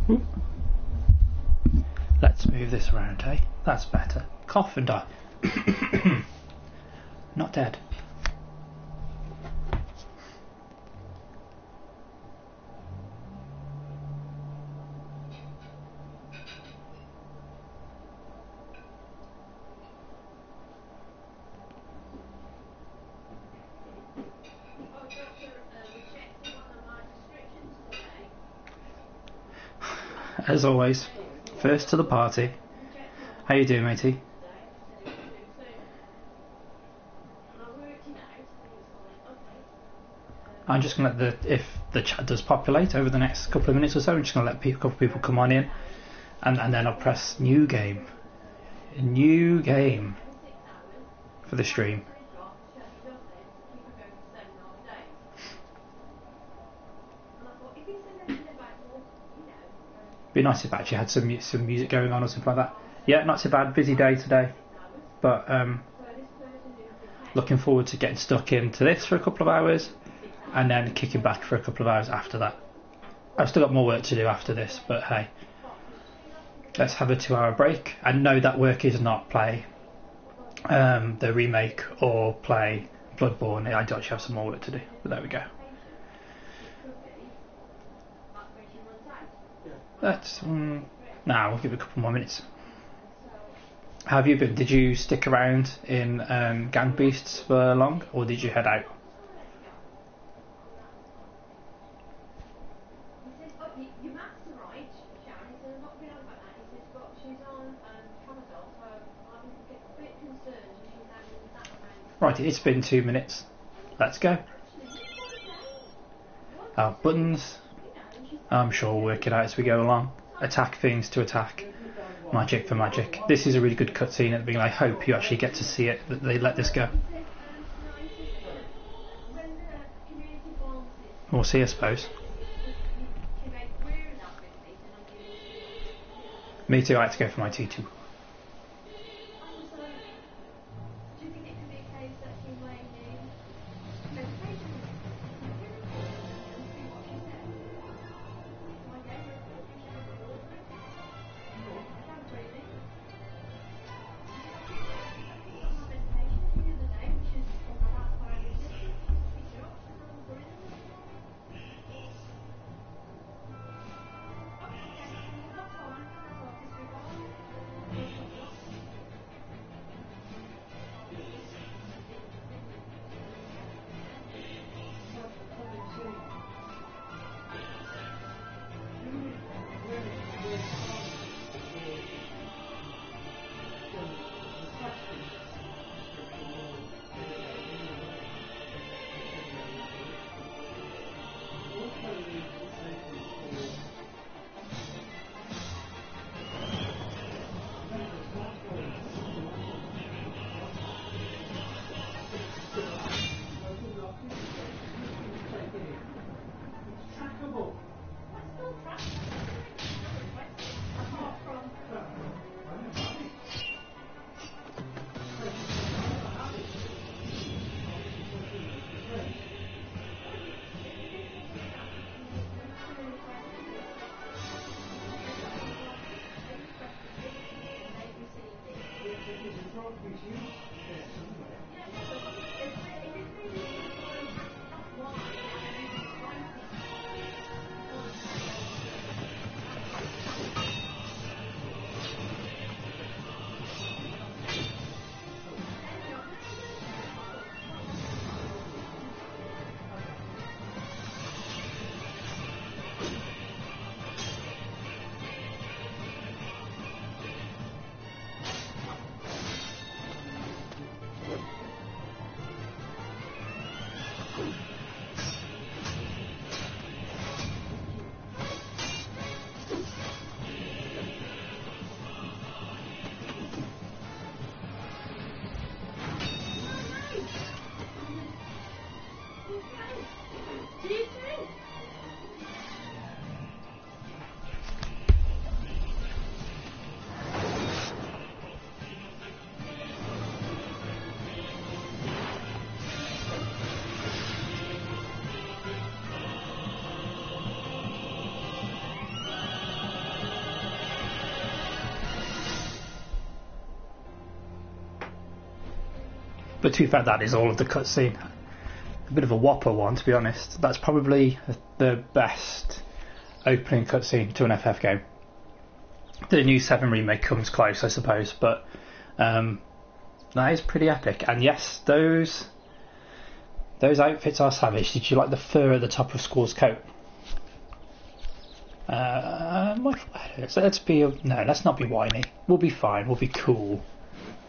Ooh. Let's move this around, hey? That's better. Cough and die. Not dead. As always, first to the party. How you doing, matey? I'm just going to let if the chat does populate over the next couple of minutes or so, I'm just going to let a couple of people come on in, and then I'll press new game. A new game for the stream. Be nice if I actually had some music going on or something like that. Yeah, not too bad. Busy day today, but looking forward to getting stuck into this for a couple of hours, and then kicking back for a couple of hours after that. I've still got more work to do after this, but hey, let's have a 2-hour break. And no, that work is not play the remake or play Bloodborne. I do actually have some more work to do, but there we go. Let's we'll give it a couple more minutes. How have you been? Did you stick around in Gang Beasts for long, or did you head out? Right, it's been 2 minutes. Let's go. Buttons. I'm sure we'll work it out as we go along. Attack things to attack. Magic for magic. This is a really good cutscene at the beginning. I hope you actually get to see it, that they let this go. We'll see, I suppose. Me too, I had to go for my T2. But to be fair, that is all of the cutscene. A bit of a whopper one, to be honest. That's probably the best opening cutscene to an FF game. The new 7 remake comes close, I suppose, but that is pretty epic. And yes, those outfits are savage. Did you like the fur at the top of Squall's coat? Let's not be whiny. We'll be fine. We'll be cool.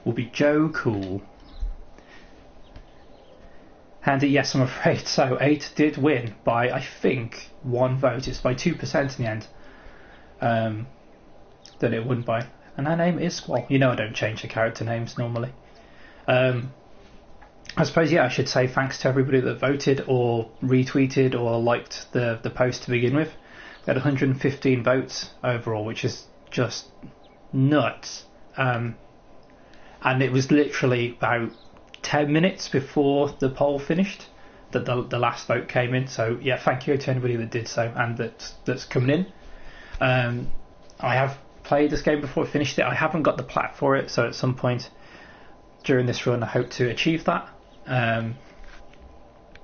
We'll be Joe cool. Handy, yes, I'm afraid so. 8 did win by, I think, 1 vote. It's by 2% in the end. That it won by. And her name is Squall. You know I don't change the character names normally. I suppose, yeah, I should say thanks to everybody that voted or retweeted or liked the post to begin with. We had 115 votes overall, which is just nuts. And it was literally about 10 minutes before the poll finished that the last vote came in. So, yeah, thank you to anybody that did so and that's coming in. I have played this game before I finished it. I haven't got the plat for it, so at some point during this run I hope to achieve that. I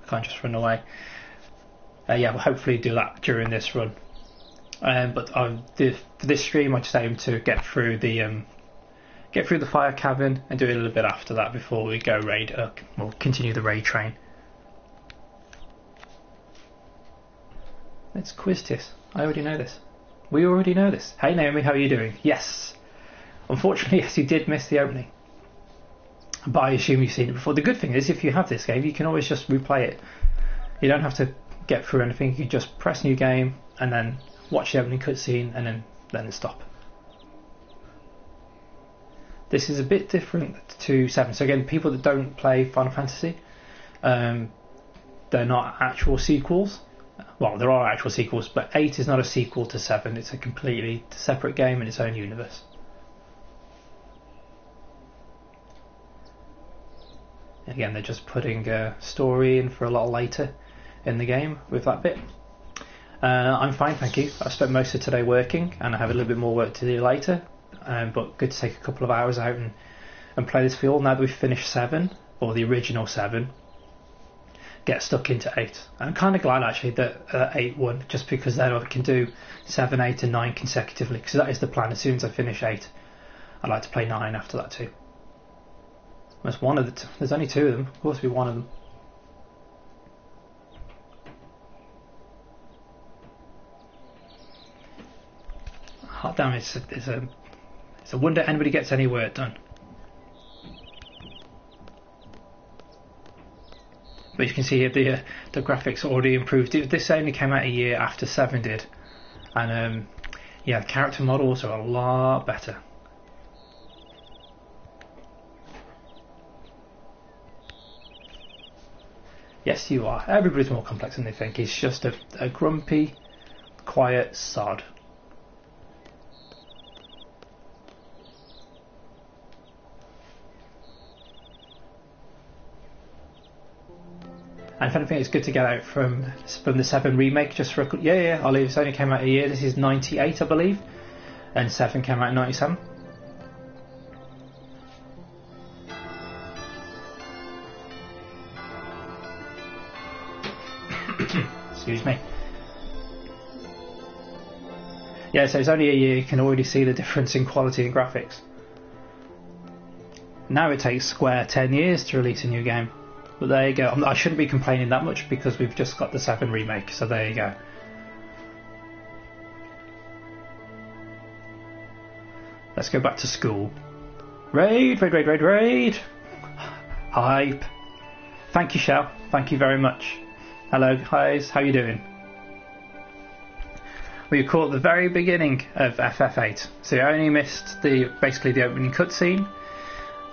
can't just run away. Yeah, we'll hopefully do that during this run. But for this stream I just aim to get through the fire cavern and do it a little bit after that before we go raid. We'll continue the raid train. Let's quiz this. I already know this. We already know this. Hey Naomi, how are you doing? Yes. Unfortunately, yes, you did miss the opening. But I assume you've seen it before. The good thing is, if you have this game, you can always just replay it. You don't have to get through anything. You can just press new game and then watch the opening cutscene and then stop. This is a bit different to 7. So again, people that don't play Final Fantasy, they're not actual sequels. Well, there are actual sequels, but 8 is not a sequel to 7. It's a completely separate game in its own universe. Again, they're just putting a story in for a lot later in the game with that bit. I'm fine, thank you. I spent most of today working and I have a little bit more work to do later, but good to take a couple of hours out and play this for you all. Now that we've finished 7, or the original 7, get stuck into 8. I'm kind of glad actually that 8 won, just because then I can do 7, 8 and 9 consecutively, because that is the plan. As soon as I finish 8 I'd like to play 9 after that too. There's one of the there's only 2 of them, of course be one of them. Hot damn, it's a wonder anybody gets any work done. But you can see here the graphics are already improved. This only came out a year after 7 did, and yeah, the character models are a lot better. Yes, you are. Everybody's more complex than they think. He's just a grumpy, quiet sod. And if anything, it's good to get out from the 7 remake just for a... Yeah, Ollie, it's only came out a year. This is 98, I believe. And 7 came out in 97. Excuse me. Yeah, so it's only a year. You can already see the difference in quality and graphics. Now it takes Square 10 years to release a new game. But there you go. I shouldn't be complaining that much because we've just got the 7 remake, so there you go. Let's go back to school. Raid! Hype! Thank you, Shell. Thank you very much. Hello guys, how you doing? We caught the very beginning of FF8, so you only missed basically the opening cutscene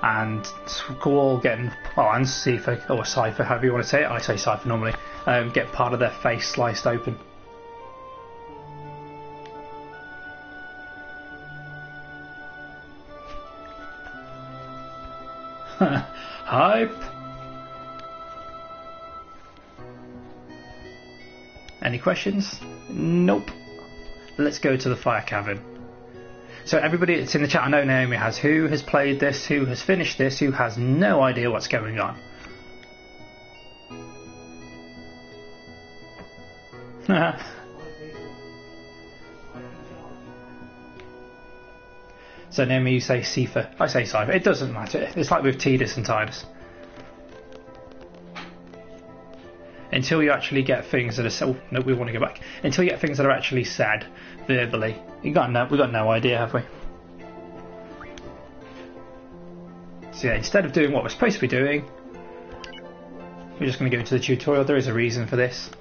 and Squall getting, and Cypher, or Cypher, however you want to say it. I say Cypher normally. Get part of their face sliced open. Hype! Any questions? Nope. Let's go to the fire cavern. So everybody that's in the chat, I know Naomi has, who has played this, who has finished this, who has no idea what's going on. So Naomi, you say Sifa. I say Cypher. It doesn't matter. It's like with Tidus and Tidus. Until you actually get things that are so... No, we want to go back. Until you get things that are actually said verbally. We've got no idea, have we? So yeah, instead of doing what we're supposed to be doing, we're just going to go into the tutorial. There is a reason for this.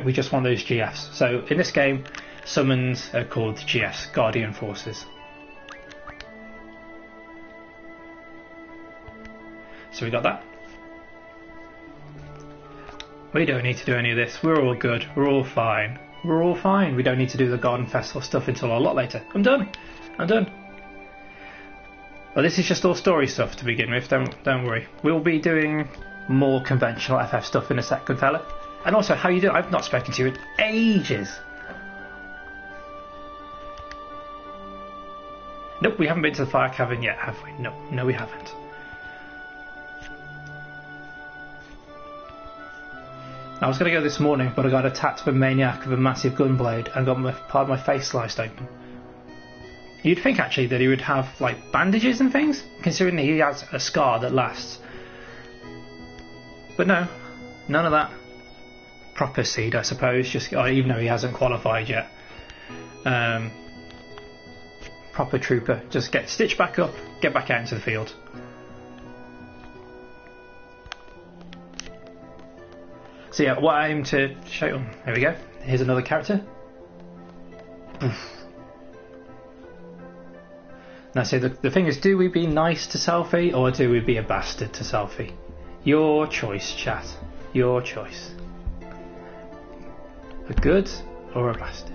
We just want those GFs. So in this game, summons are called GFs, Guardian Forces. So we got that. We don't need to do any of this. We're all good. We're all fine. We're all fine. We don't need to do the Garden Festival stuff until a lot later. I'm done. I'm done. Well, this is just all story stuff to begin with. Don't worry. We'll be doing more conventional FF stuff in a sec, good fella. And also, how you doing? I've not spoken to you in ages. Nope, we haven't been to the Fire Cavern yet, have we? No, we haven't. I was going to go this morning, but I got attacked by a maniac with a massive gunblade and got part of my face sliced open. You'd think actually that he would have like bandages and things, considering that he has a scar that lasts. But no, none of that. Proper seed, I suppose, just even though he hasn't qualified yet. Proper trooper, just get stitched back up, get back out into the field. So yeah, what I aim to show you, there we go, here's another character. Now so the thing is, do we be nice to Selphie or do we be a bastard to Selphie? Your choice, chat, your choice. A good or a bastard?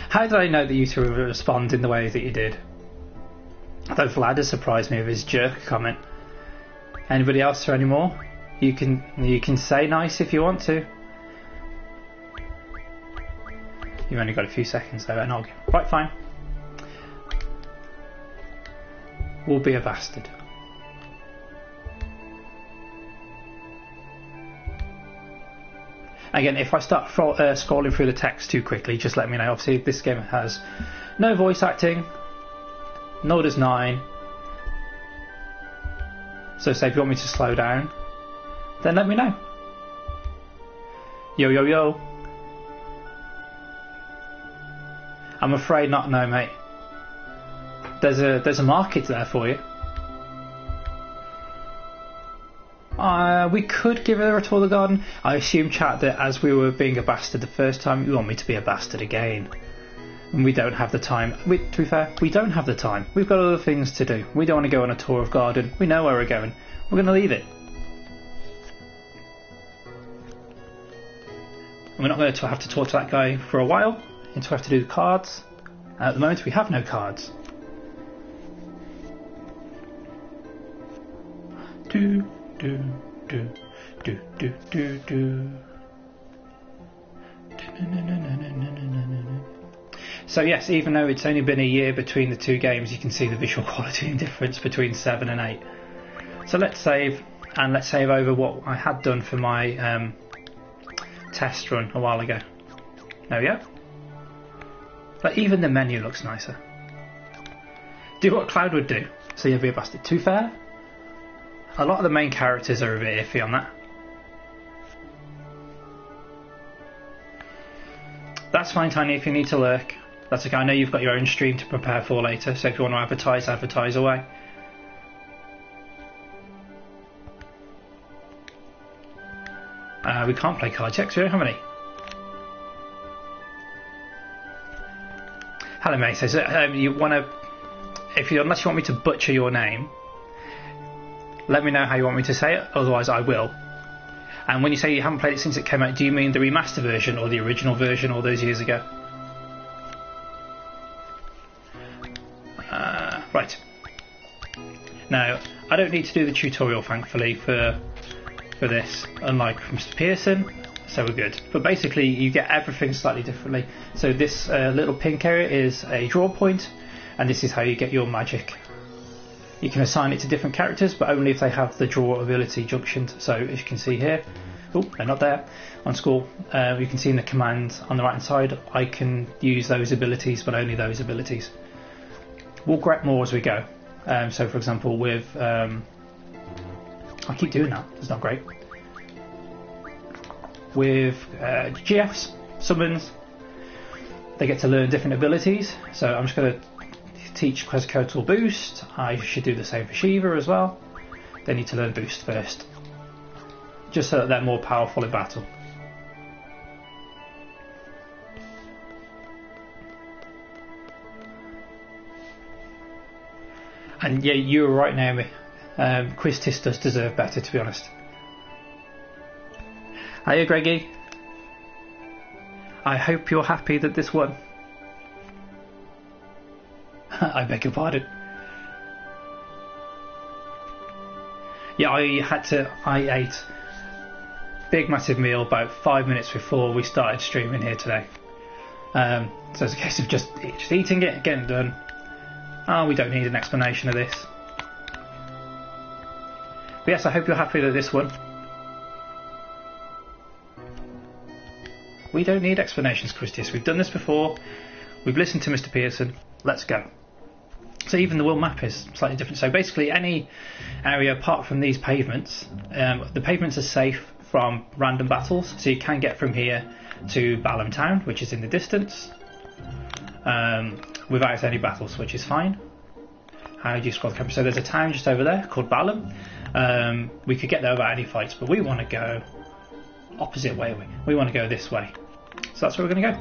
How did I know that you two would respond in the way that you did? Though Vlad has surprised me with his jerk comment. Anybody else or any more? You can say nice if you want to. You've only got a few seconds though, and I'll go. Right, fine. We'll be a bastard. Again, if I start scrolling through the text too quickly, just let me know. Obviously, this game has no voice acting, nor does 9. So say if you want me to slow down, then let me know. Yo, yo, yo. I'm afraid not, no, mate. There's a market there for you. We could give her a tour of the garden. I assume, chat, that as we were being a bastard the first time, you want me to be a bastard again. And we don't have the time. To be fair, we don't have the time. We've got other things to do. We don't want to go on a tour of garden. We know where we're going. We're going to leave it. And we're not going to have to talk to that guy for a while until we have to do the cards. At the moment, we have no cards. So yes, even though it's only been a year between the two games, you can see the visual quality difference between 7 and 8. So let's save, and let's save over what I had done for my test run a while ago. There we go. But even the menu looks nicer. Do what Cloud would do, so you'll be a bastard. Too fair? A lot of the main characters are a bit iffy on that. That's fine, Tiny, if you need to lurk. That's okay. I know you've got your own stream to prepare for later, so if you want to advertise, advertise away. We can't play card checks, we don't have any. Hello, mate. So you want to, unless you want me to butcher your name, let me know how you want me to say it, otherwise I will. And when you say you haven't played it since it came out, do you mean the remaster version or the original version all those years ago? Right. Now, I don't need to do the tutorial, thankfully, for this, unlike Mr. Pearson. so we're good. But basically you get everything slightly differently. So this little pink area is a draw point, and this is how you get your magic. You can assign it to different characters, but only if they have the draw ability junctioned. So as you can see here, oh, they're not there on school. You can see in the command on the right hand side, I can use those abilities, but only those abilities. We'll get more as we go. So for example with, I keep doing that, it's not great. With GFs, summons, they get to learn different abilities. So I'm just going to teach Quetzalcoatl Boost. I should do the same for Shiva as well. They need to learn Boost first, just so that they're more powerful in battle. And yeah, you were right, Naomi. Quiztis does deserve better, to be honest. Hiya, Greggy. I hope you're happy that this won. I beg your pardon. Yeah, I ate big massive meal about 5 minutes before we started streaming here today. So it's a case of just eating it, getting it done. Oh, we don't need an explanation of this. But yes, I hope you're happy that this won. We don't need explanations, Christius. We've done this before. We've listened to Mr. Pearson. Let's go. So even the world map is slightly different. So basically any area apart from these pavements, the pavements are safe from random battles. So you can get from here to Balam Town, which is in the distance, without any battles, which is fine. How do you scroll the camera? So there's a town just over there called Balam. We could get there without any fights, but we want to go opposite way. We want to go this way. So that's where we're going to go.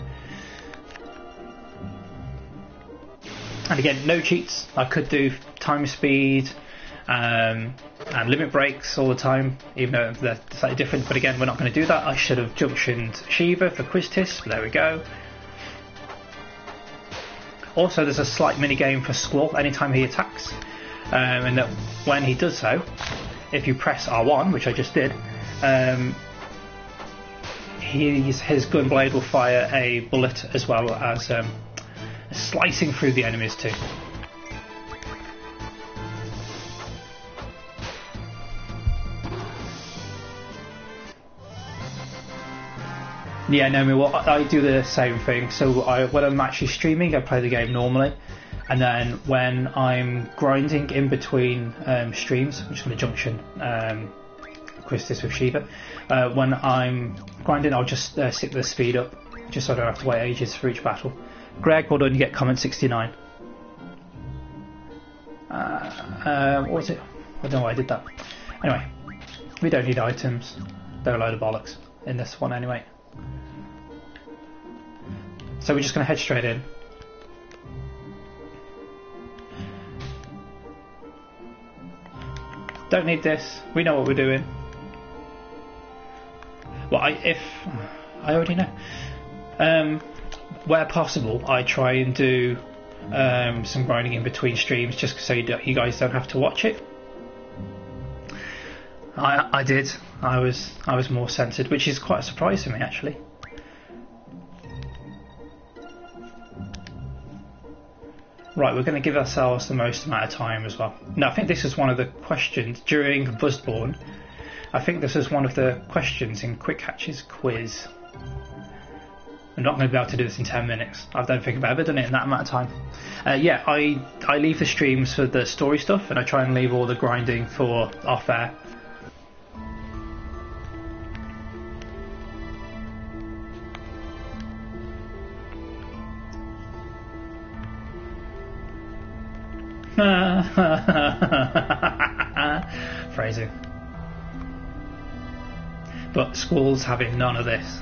And again, no cheats. I could do time speed and limit breaks all the time, even though they're slightly different. But again, we're not going to do that. I should have junctioned Shiva for Quiztis. There we go. Also, there's a slight mini game for Squall anytime he attacks, and that when he does so, if you press R1, which I just did, his gun blade will fire a bullet as well as slicing through the enemies too. Yeah, no, well, I do the same thing. So when I'm actually streaming, I play the game normally, and then when I'm grinding in between streams, I'm just going to junction Quiztis with Shiva. When I'm grinding, I'll just stick the speed up, just so I don't have to wait ages for each battle. Greg, well done, you get comment 69. What was it? I don't know why I did that. Anyway, we don't need items. They're a load of bollocks in this one anyway. So we're just going to head straight in. Don't need this. We know what we're doing. Well, I already know. Where possible, I try and do some grinding in between streams, just so you guys don't have to watch it. I did. I was more censored, which is quite a surprise to me, actually. Right, we're going to give ourselves the most amount of time as well. Now, I think this is one of the questions during Buzzborn. I think this is one of the questions in Quick Hatch's quiz. I'm not going to be able to do this in 10 minutes. I don't think I've ever done it in that amount of time. Yeah, I leave the streams for the story stuff, and I try and leave all the grinding for off air. Phrasing. But Squall's having none of this.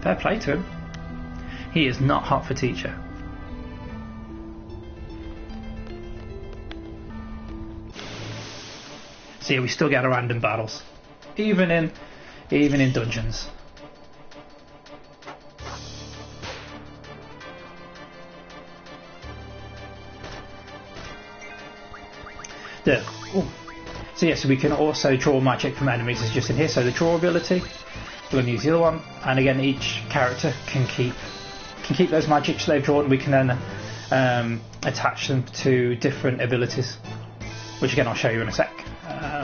Fair play to him. He is not hot for teacher. So yeah, we still get our random battles, even in dungeons. So yes, we can also draw magic from enemies, as just in here. So the draw ability, we're going to use the other one, and again each character can keep those magics they've drawn. We can then attach them to different abilities, which again I'll show you in a sec.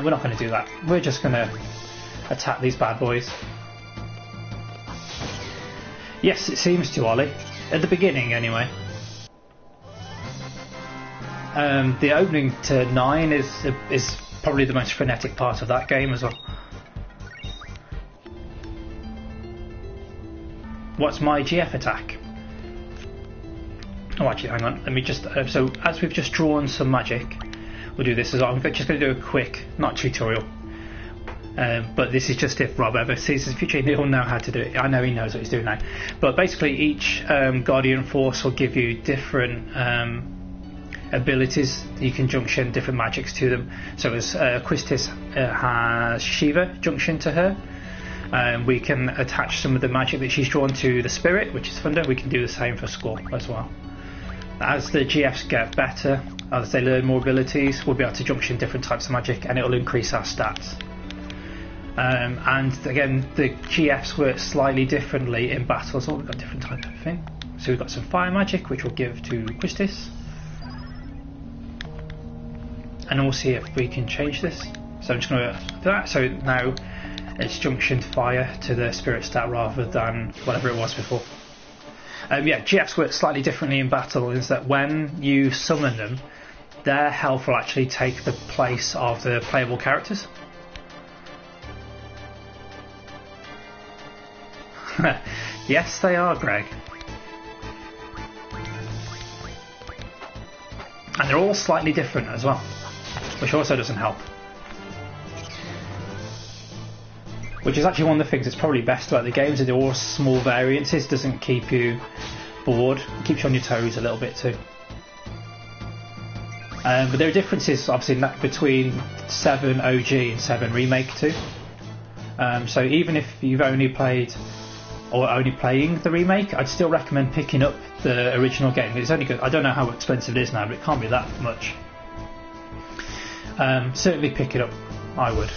We're not going to do that. We're just going to attack these bad boys. Yes, it seems to, Ollie. At the beginning, anyway. The opening to 9 is probably the most frenetic part of that game as well. What's my GF attack? Oh, actually, hang on. Let me just. So, as we've just drawn some magic, we'll do this as well. I'm just going to do a quick, not tutorial, but this is just if Rob ever sees this future, he'll know how to do it. I know he knows what he's doing now. But basically, each Guardian Force will give you different abilities. You can junction different magics to them. So, as Quistis has Shiva junction to her. We can attach some of the magic that she's drawn to the spirit, which is thunder. We can do the same for Score as well. As the GFs get better, as they learn more abilities, we'll be able to junction different types of magic, and it'll increase our stats. And again, the GFs work slightly differently in battles. We've got a different type of thing. So we've got some fire magic, which we'll give to Quistis, and we'll see if we can change this. So I'm just going to do that. So now it's junctioned fire to the spirit stat rather than whatever it was before. Yeah, GFs work slightly differently in battle, is that when you summon them, their health will actually take the place of the playable characters. Yes, they are, Greg. And they're all slightly different as well, which also doesn't help. Which is actually one of the things that's probably best about the games, is they're all small variances, doesn't keep you bored, it keeps you on your toes a little bit too. But there are differences obviously between 7 OG and 7 Remake too. So even if you've only played or only playing the remake, I'd still recommend picking up the original game. It's only good. I don't know how expensive it is now, but it can't be that much. Certainly pick it up, I would.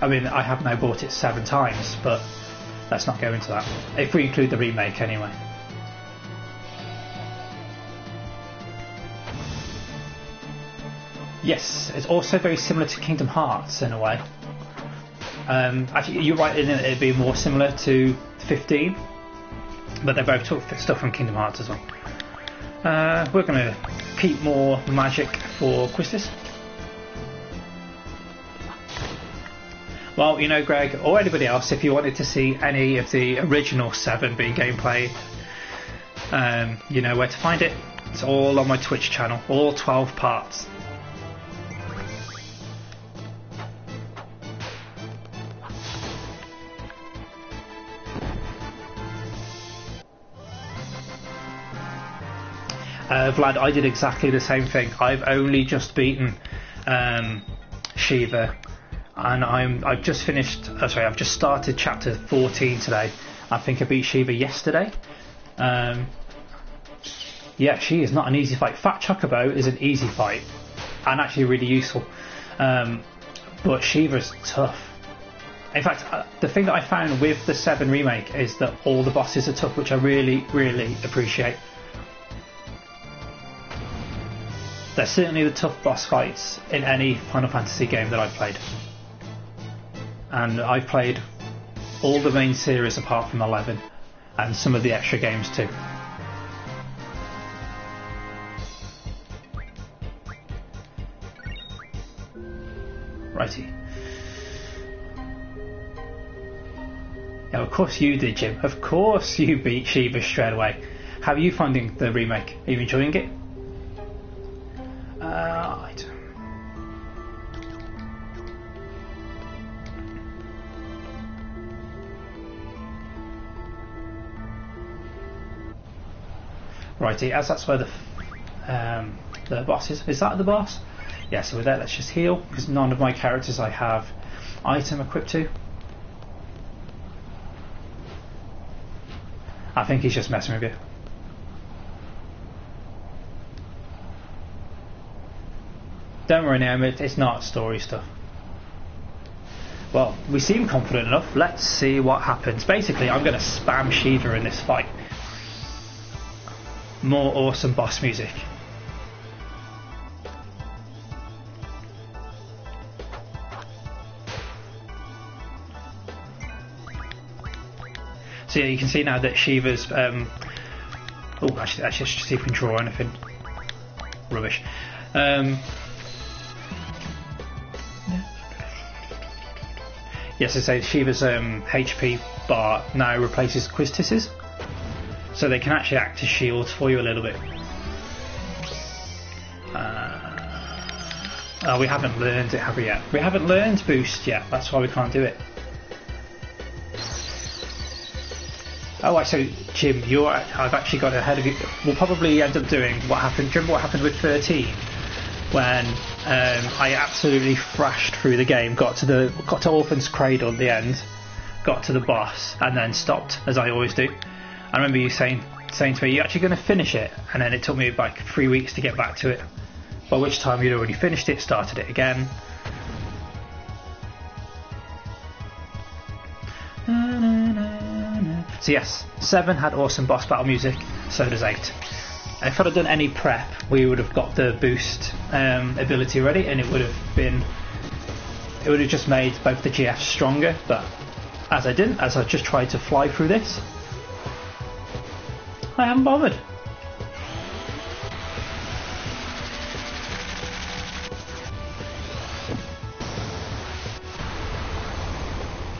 I mean, I have now bought it 7 times, but let's not go into that. If we include the remake anyway. Yes, it's also very similar to Kingdom Hearts in a way. Actually, you're right in it being more similar to 15, but they both took stuff from Kingdom Hearts as well. We're going to keep more magic for Quistis. Well, you know, Greg, or anybody else, if you wanted to see any of the original 7 being gameplay, you know where to find it. It's all on my Twitch channel, all 12 parts. Vlad, I did exactly the same thing. I've only just beaten Shiva, and I've just finished. I've just started chapter 14 today. I think I beat Shiva yesterday. Yeah, she is not an easy fight. Fat Chocobo is an easy fight and actually really useful, but Shiva's tough. In fact, the thing that I found with the 7 remake is that all the bosses are tough, which I really, really appreciate. They're certainly the tough boss fights in any Final Fantasy game that I've played. And I've played all the main series apart from 11, and some of the extra games too. Righty. Yeah, of course you did, Jim. Of course you beat Shiva straight away. How are you finding the remake? Are you enjoying it? Right. Righty, as that's where the boss is. Is that the boss? Yeah, so with that, let's just heal, because none of my characters I have item equipped to. I think he's just messing with you. Don't worry, Naomi, it's not story stuff. Well, we seem confident enough. Let's see what happens. Basically, I'm going to spam Shiva in this fight. More awesome boss music. So yeah, you can see now that Shiva's... oh, actually, let's just see if we can draw anything. Rubbish. Yes, I say Shiva's HP bar now replaces Quistis's, so they can actually act as shields for you a little bit. Oh, we haven't learned it, have we yet? We haven't learned boost yet, that's why we can't do it. Oh, right, so Jim, I've actually got ahead of you. We'll probably end up doing what happened. Do you remember what happened with 13? When I absolutely thrashed through the game, got to Orphan's Cradle at the end, got to the boss, and then stopped, as I always do. I remember you saying to me, "You're actually going to finish it," and then it took me like 3 weeks to get back to it. By which time you'd already finished it, started it again. So yes, 7 had awesome boss battle music, so does 8. If I'd have done any prep, we would have got the boost ability ready, and it would have just made both the GFs stronger. But as I didn't, as I just tried to fly through this, I haven't bothered.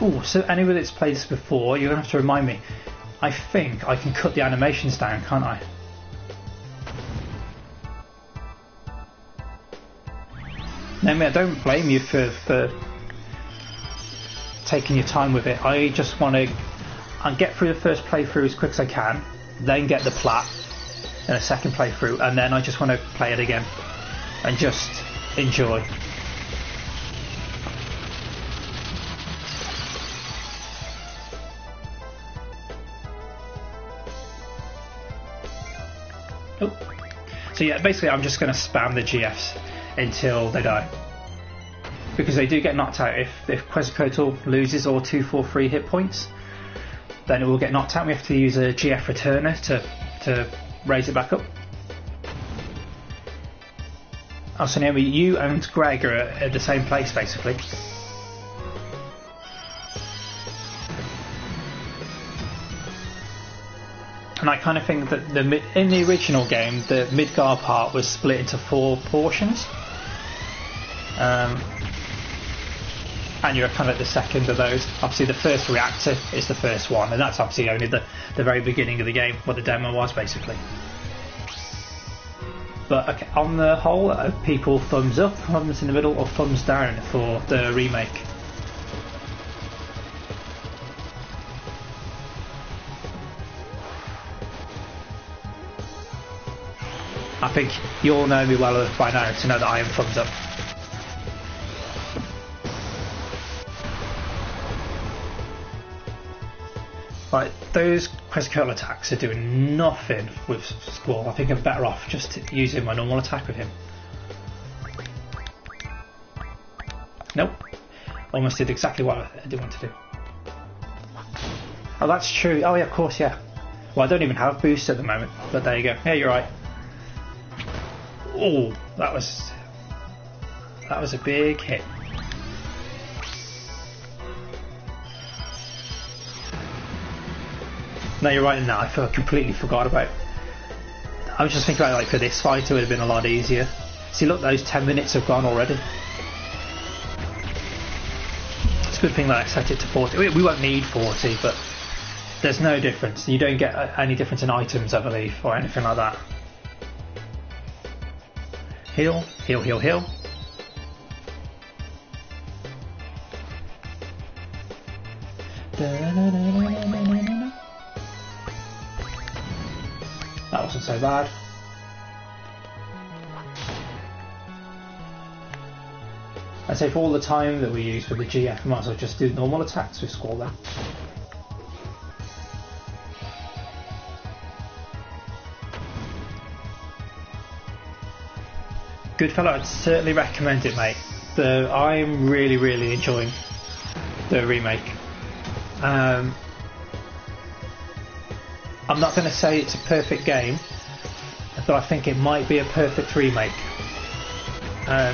Oh, so anyone that's played this before, you're gonna have to remind me. I think I can cut the animations down, can't I? No, I don't blame you for taking your time with it. I just want to get through the first playthrough as quick as I can, then get the plat in a second playthrough, and then I just want to play it again and just enjoy. Oh. So yeah, basically I'm just going to spam the GFs until they die, because they do get knocked out. If Quetzalcoatl loses all 243 hit points, then it will get knocked out. We have to use a GF returner to raise it back up. Oh, so Naomi, you and Greg are at the same place basically. And I kind of think that in the original game, the Midgar part was split into 4 portions. And you're kind of at the second of those. Obviously the first reactor is the first one, and that's obviously only the very beginning of the game, what the demo was basically. But okay, on the whole, people thumbs up, thumbs in the middle, or thumbs down for the remake. I think you all know me well enough by now to know that I am thumbs up. Right, those Quetzalcoatl attacks are doing nothing with Squall. I think I'm better off just using my normal attack with him. Nope. Almost did exactly what I didn't want to do. Oh, that's true. Oh yeah, of course, yeah. Well, I don't even have boost at the moment, but there you go. Yeah, you're right. Oh, that was a big hit. No, you're right in that. I completely forgot about it. I was just thinking about, like, for this fight it would have been a lot easier. See, look, those 10 minutes have gone already. It's a good thing that I set it to 40. We won't need 40, but there's no difference. You don't get any difference in items, I believe, or anything like that. Heal, heal, heal, heal. That wasn't so bad. I'd say for all the time that we use for the GF, we might as well just do normal attacks with Squall then. Goodfellow, I'd certainly recommend it, mate. I'm really enjoying the remake. I'm not going to say it's a perfect game, but I think it might be a perfect remake.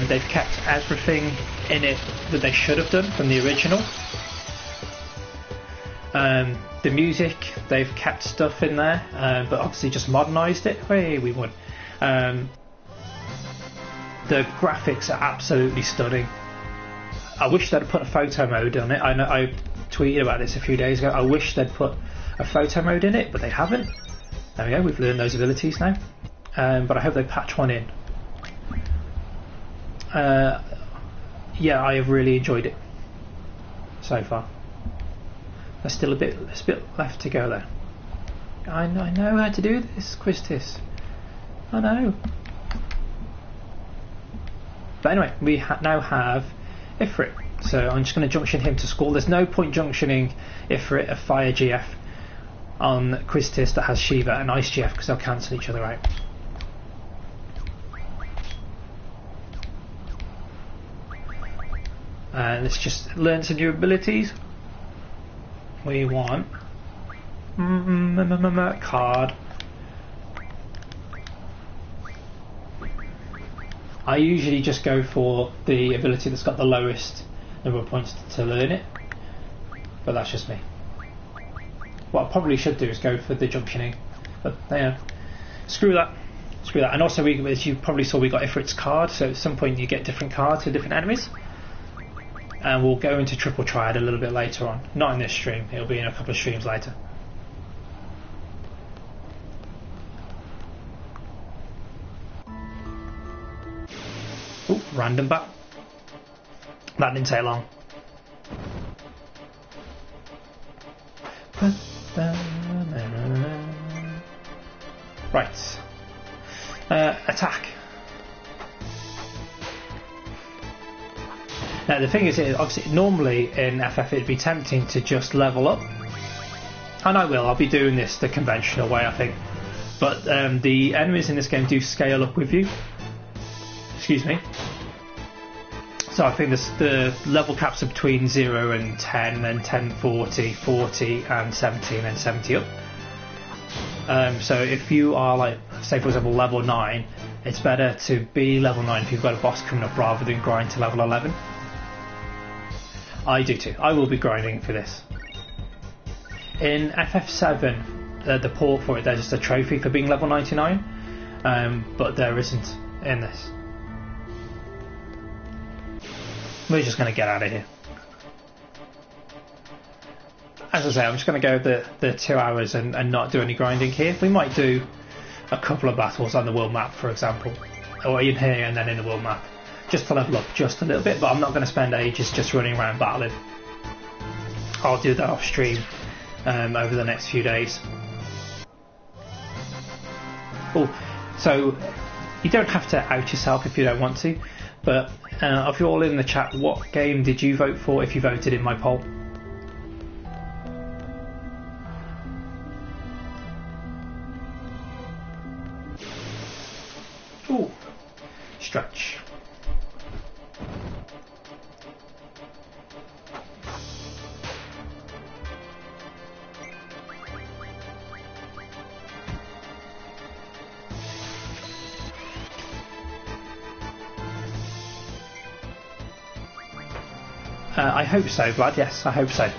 They've kept everything in it that they should have done from the original. The music, they've kept stuff in there, but obviously just modernised it. Hey, we won. The graphics are absolutely stunning. I wish they'd put a photo mode on it. I know I tweeted about this a few days ago. I wish they'd put a photo mode in it, but they haven't. There we go, we've learned those abilities now. But I hope they patch one in. Yeah, I have really enjoyed it so far. There's still a bit left to go there. I know how to do this, Quistis. I know. But anyway, we now have Ifrit. So I'm just going to junction him to school. There's no point junctioning Ifrit, a fire GF, on Quistis that has Shiva, an ice GF, because they'll cancel each other out. Let's just learn some new abilities. We want card. I usually just go for the ability that's got the lowest number of points to learn it, but that's just me. What I probably should do is go for the junctioning, but yeah, screw that. And also, as you probably saw, we got Ifrit's card, so at some point you get different cards for different enemies. And we'll go into Triple Triad a little bit later on. Not in this stream, it'll be in a couple of streams later. Ooh, random bat. That didn't take long. Right. Attack. Now the thing is, obviously normally in FF it'd be tempting to just level up, and I'll be doing this the conventional way, I think, but the enemies in this game do scale up with you. Excuse me. So I think the level caps are between 0 and 10, then 10, 40, 40 and 70, and then 70 up. So if you are, like, say for example level 9, it's better to be level 9 if you've got a boss coming up rather than grind to level 11. I do too. I will be grinding for this. In FF7, the port for it, there's just a trophy for being level 99, but there isn't in this. We're just going to get out of here. As I say, I'm just going to go the 2 hours and not do any grinding here. We might do a couple of battles on the world map, for example, or in here and then in the world map, just to level up just a little bit, but I'm not going to spend ages just running around battling. I'll do that off stream over the next few days. Oh, so you don't have to out yourself if you don't want to, but if you're all in the chat, what game did you vote for if you voted in my poll? Ooh, stretch. I hope so, Vlad, yes, I hope so.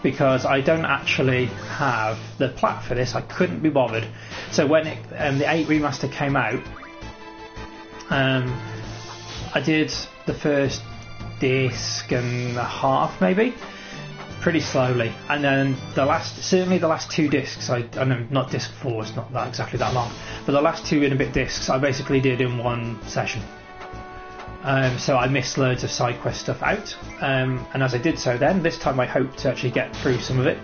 Because I don't actually have the plat for this, I couldn't be bothered. So when the VIII Remastered came out, I did the first disc and a half maybe, pretty slowly, and then certainly the last two discs, I know not disc 4, it's not that exactly that long, but the last 2 and a bit discs I basically did in one session. So I missed loads of side quest stuff out, and as I did so then, this time I hope to actually get through some of it.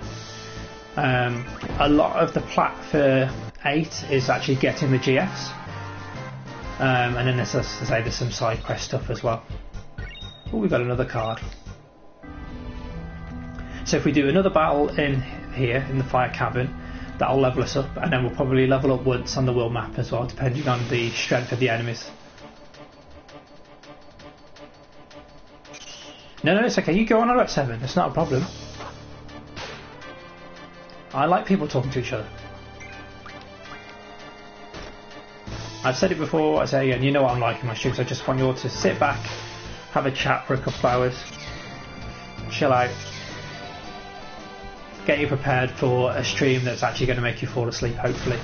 A lot of the plat for 8 is actually getting the GFs, and then there's, as I say, there's some side quest stuff as well. Oh, we've got another card. So if we do another battle in here, in the fire cavern, that'll level us up, and then we'll probably level up once on the world map as well, depending on the strength of the enemies. No, no, it's okay. You go on about 7. It's not a problem. I like people talking to each other. I've said it before, I say it again, you know what I'm like in my streams. I just want you all to sit back, have a chat for a couple of hours, chill out, get you prepared for a stream that's actually going to make you fall asleep, hopefully.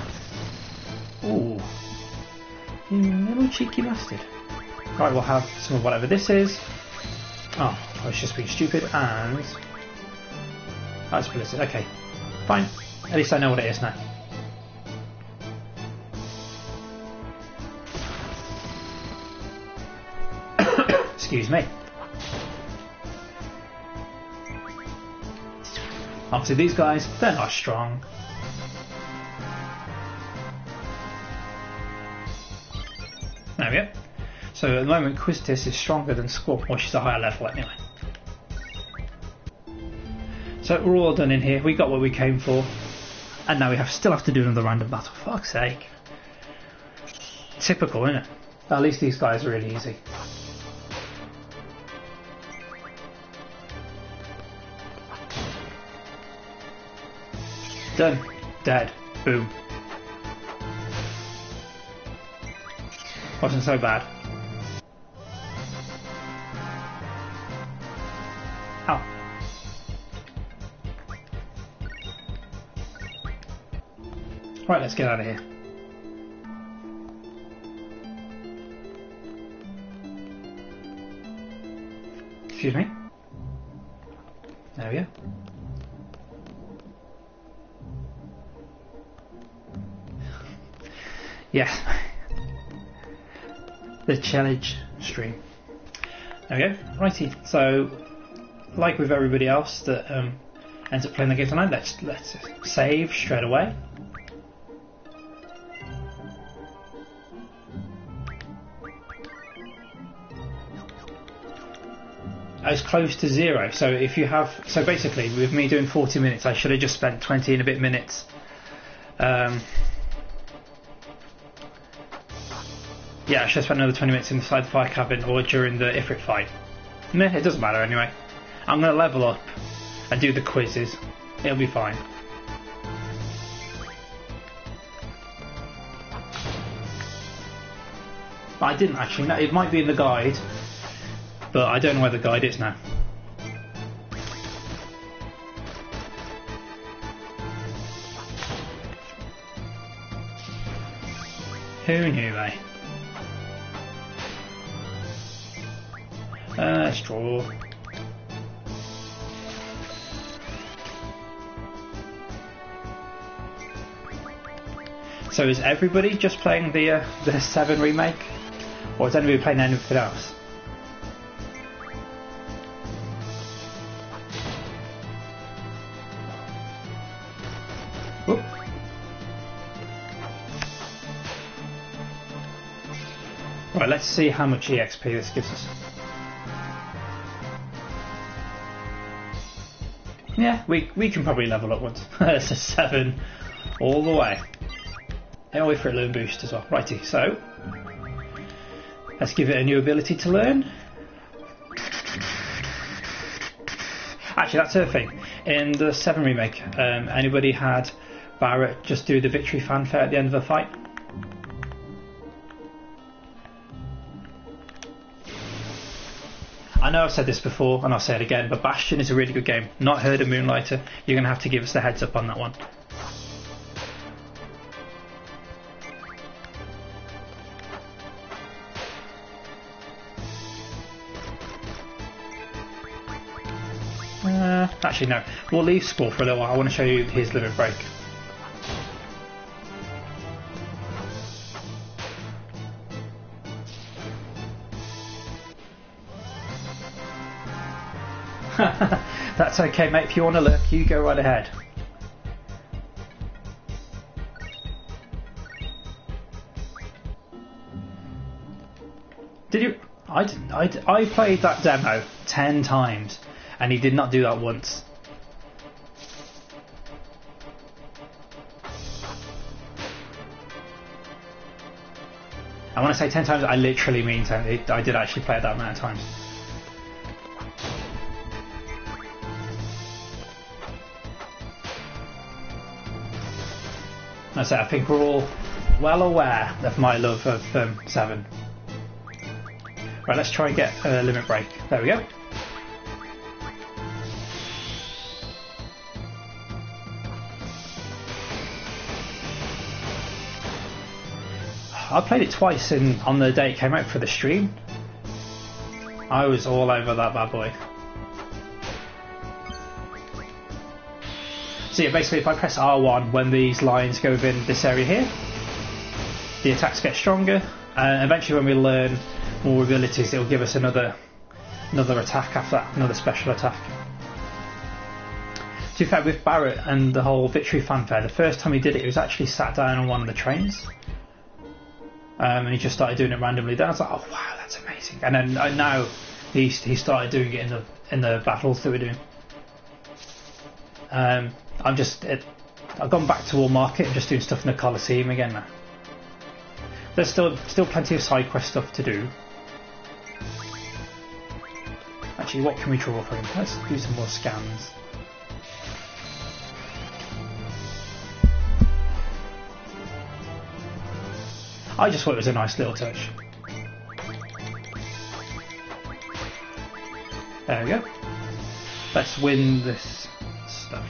Ooh, you little cheeky bastard. Right, we'll have some of whatever this is. Oh, I was just being stupid, and that's ballistic. Okay, fine. At least I know what it is now. Excuse me. Obviously these guys, they're not strong. There we go. So at the moment Quistis is stronger than Squall, or she's a higher level anyway. So we're all done in here, we got what we came for. And now we still have to do another random battle, fuck's sake. Typical, isn't it? At least these guys are really easy. Done. Dead. Boom. Wasn't so bad. Ow. Right, let's get out of here. Excuse me. There we go. Yes, the challenge stream. There we go. Righty. So, like with everybody else that ends up playing the game tonight, let's save straight away. As close to 0. So if you have, so basically with me doing 40 minutes, I should have just spent 20 and a bit minutes. Yeah, I should have spent another 20 minutes inside the fire cabin or during the Ifrit fight. Meh, it doesn't matter anyway. I'm going to level up and do the quizzes. It'll be fine. I didn't actually know. It might be in the guide, but I don't know where the guide is now. Who knew, eh? Straw. So is everybody just playing the 7 remake, or is anybody playing anything else? Whoop. Right, let's see how much EXP this gives us. Yeah, we can probably level up once. It's a 7 all the way. And wait for a learn boost as well. Righty, so let's give it a new ability to learn. Actually, that's her thing. In the 7 remake, anybody had Barrett just do the victory fanfare at the end of a fight? I know I've said this before and I'll say it again, but Bastion is a really good game. Not heard of Moonlighter. You're going to have to give us the heads up on that one. Actually no, we'll leave Squall for a little while. I want to show you his limit break. That's okay, mate. If you want to look, you go right ahead. Did you? I didn't. I played that demo 10 times, and he did not do that once. And when I say 10 times, I literally mean 10. I did actually play it that amount of times. I think we're all well aware of my love of 7. Right, let's try and get a limit break. There we go. I played it twice on the day it came out for the stream. I was all over that bad boy. So yeah, basically if I press R1 when these lines go within this area here, the attacks get stronger, and eventually when we learn more abilities it will give us another attack after that, another special attack. To be fair, with Barrett and the whole Victory fanfare, the first time he did it, he was actually sat down on one of the trains. And he just started doing it randomly. Then I was like, oh wow, that's amazing. And then now he started doing it in the battles that we're doing. I've gone back to War Market and just doing stuff in the Colosseum again now. There's still plenty of side quest stuff to do. Actually, what can we draw from? Let's do some more scans. I just thought it was a nice little touch. There we go. Let's win this stuff.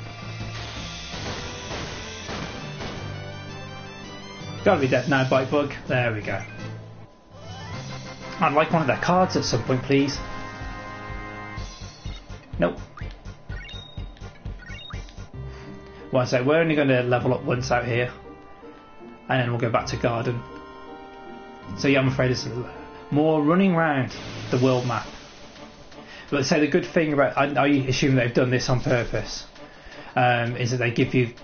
Gotta be dead now, Bite Bug. There we go. I'd like one of their cards at some point, please. Nope. Well, so we're only going to level up once out here, and then we'll go back to Garden. So yeah, I'm afraid there's more running around the world map. But say the good thing about, I assume they've done this on purpose, is that they give you,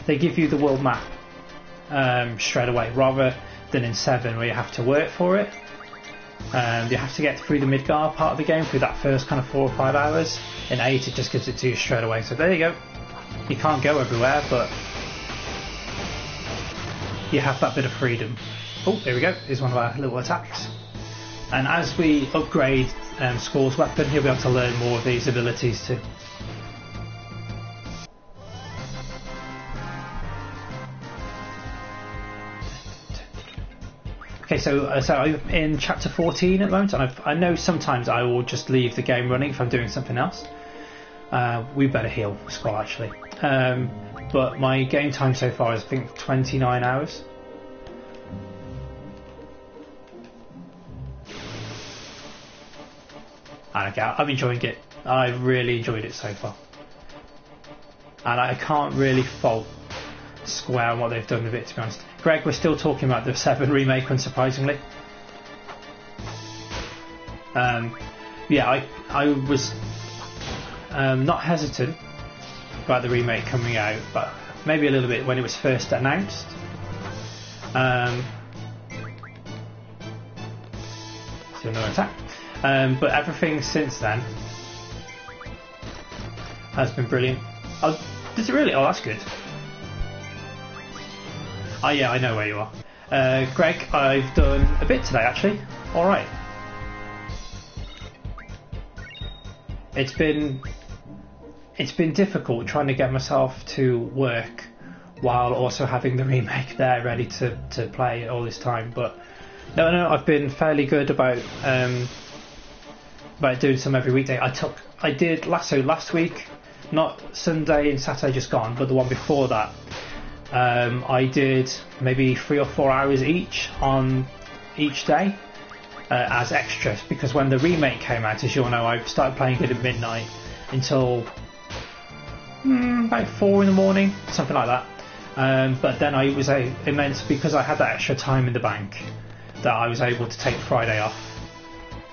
they give you the world map straight away, rather than in 7 where you have to work for it. You have to get through the Midgar part of the game through that first kind of 4 or 5 hours. In 8 it just gives it to you straight away. So there you go. You can't go everywhere, but you have that bit of freedom. Oh, there we go. Here's one of our little attacks. And as we upgrade Squall's weapon, he'll be able to learn more of these abilities too. Okay, so I'm in chapter 14 at the moment, and I know sometimes I will just leave the game running if I'm doing something else. We better heal Squall actually. But my game time so far is I think 29 hours. And I'm enjoying it. I've really enjoyed it so far. And I can't really fault Square and what they've done with it, to be honest. Greg, we're still talking about the 7 remake, unsurprisingly. Yeah, I was not hesitant about the remake coming out, but maybe a little bit when it was first announced. So another attack. But everything since then has been brilliant. Oh, does it really? Oh, that's good. Oh yeah, I know where you are. Greg, I've done a bit today actually. Alright. It's been difficult trying to get myself to work while also having the remake there ready to play all this time, but no, I've been fairly good about doing some every weekday. I did last week, not Sunday and Saturday just gone, but the one before that. I did maybe 3 or 4 hours each on each day as extras, because when the remake came out, as you'll know, I started playing it at midnight until about 4 in the morning, something like that. But then it was immense because I had that extra time in the bank that I was able to take Friday off,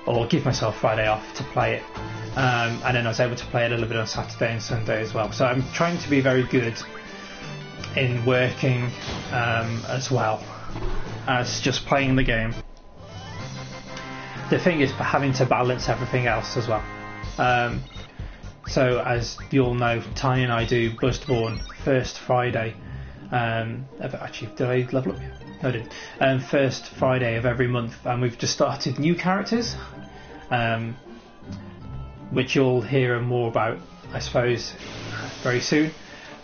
or give myself Friday off to play it. And then I was able to play it a little bit on Saturday and Sunday as well. So I'm trying to be very good in working as well as just playing the game. The thing is having to balance everything else as well. So as you all know, Tanya and I do Buzzedborn first Friday. Actually, did I level up? No, I didn't. First Friday of every month, and we've just started new characters, which you'll hear more about, I suppose, very soon.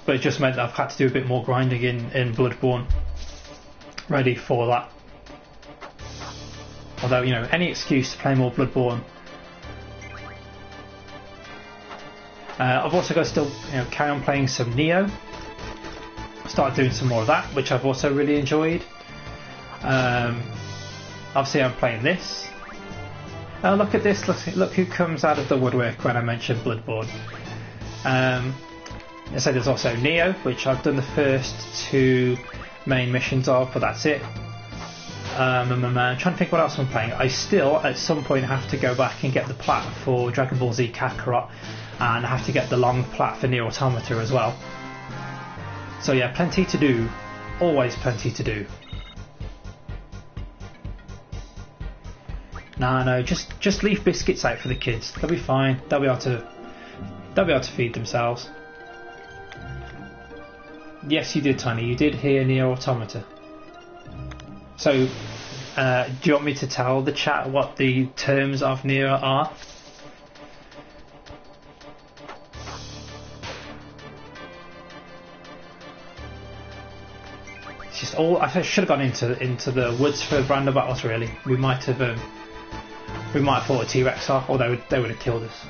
but it just meant that I've had to do a bit more grinding in Bloodborne, ready for that. Although, you know, any excuse to play more Bloodborne. I've also got to still, you know, carry on playing some Neo. Start doing some more of that, which I've also really enjoyed. Obviously, I'm playing this. Oh, look at this! Look who comes out of the woodwork when I mentioned Bloodborne. So there's also Neo, which I've done the first 2 main missions of, but that's it. I'm trying to think what else I'm playing. I still, at some point, have to go back and get the plat for Dragon Ball Z Kakarot, and I have to get the long plat for Nier Automata as well. So yeah, plenty to do. Always plenty to do. No, just leave biscuits out for the kids. They'll be fine. They'll be able to feed themselves. Yes, you did, Tiny. You did hear Nier Automata. So, do you want me to tell the chat what the terms of Nier are? It's just all. I should have gone into the woods for random battles. Really, we might have fought a T-Rex off, or they would have killed us.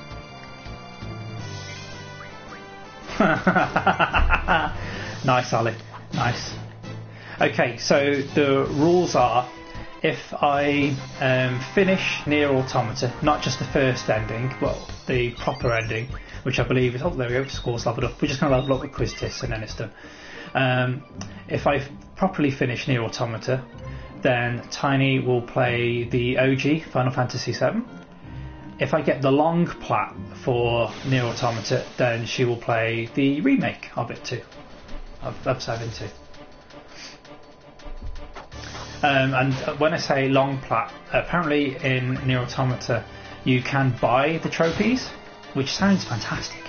Nice, Ali. Nice. Okay, so the rules are, if I finish Nier Automata, not just the first ending, well, the proper ending, which I believe is, oh, there we go, score's leveled up. We're just going to level up with quiz tests and then it's done. If I properly finish Nier Automata, then Tiny will play the OG Final Fantasy VII. If I get the long plat for Nier Automata, then she will play the remake of it too, of 7 too. And when I say long plat, apparently in Nier Automata you can buy the trophies, which sounds fantastic,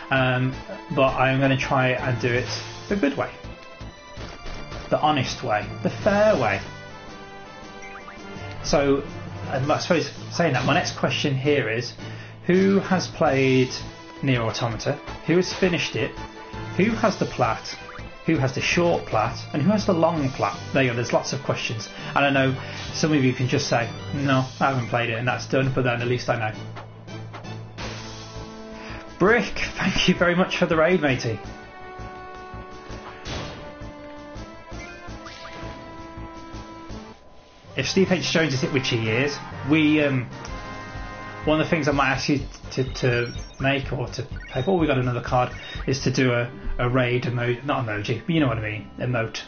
but I'm going to try and do it the good way, the honest way, the fair way. So I suppose saying that, my next question here is, who has played Nier Automata, who has finished it, who has the plat, who has the short plat, and who has the long plat? There you go, there's lots of questions. And I know some of you can just say, no, I haven't played it and that's done, but then at least I know. Brick, thank you very much for the raid, matey. If Steve H. Jones is it, which he is, one of the things I might ask you to make or to pay for, we got another card, is to do a raid emoji, not emoji, but you know what I mean, emote.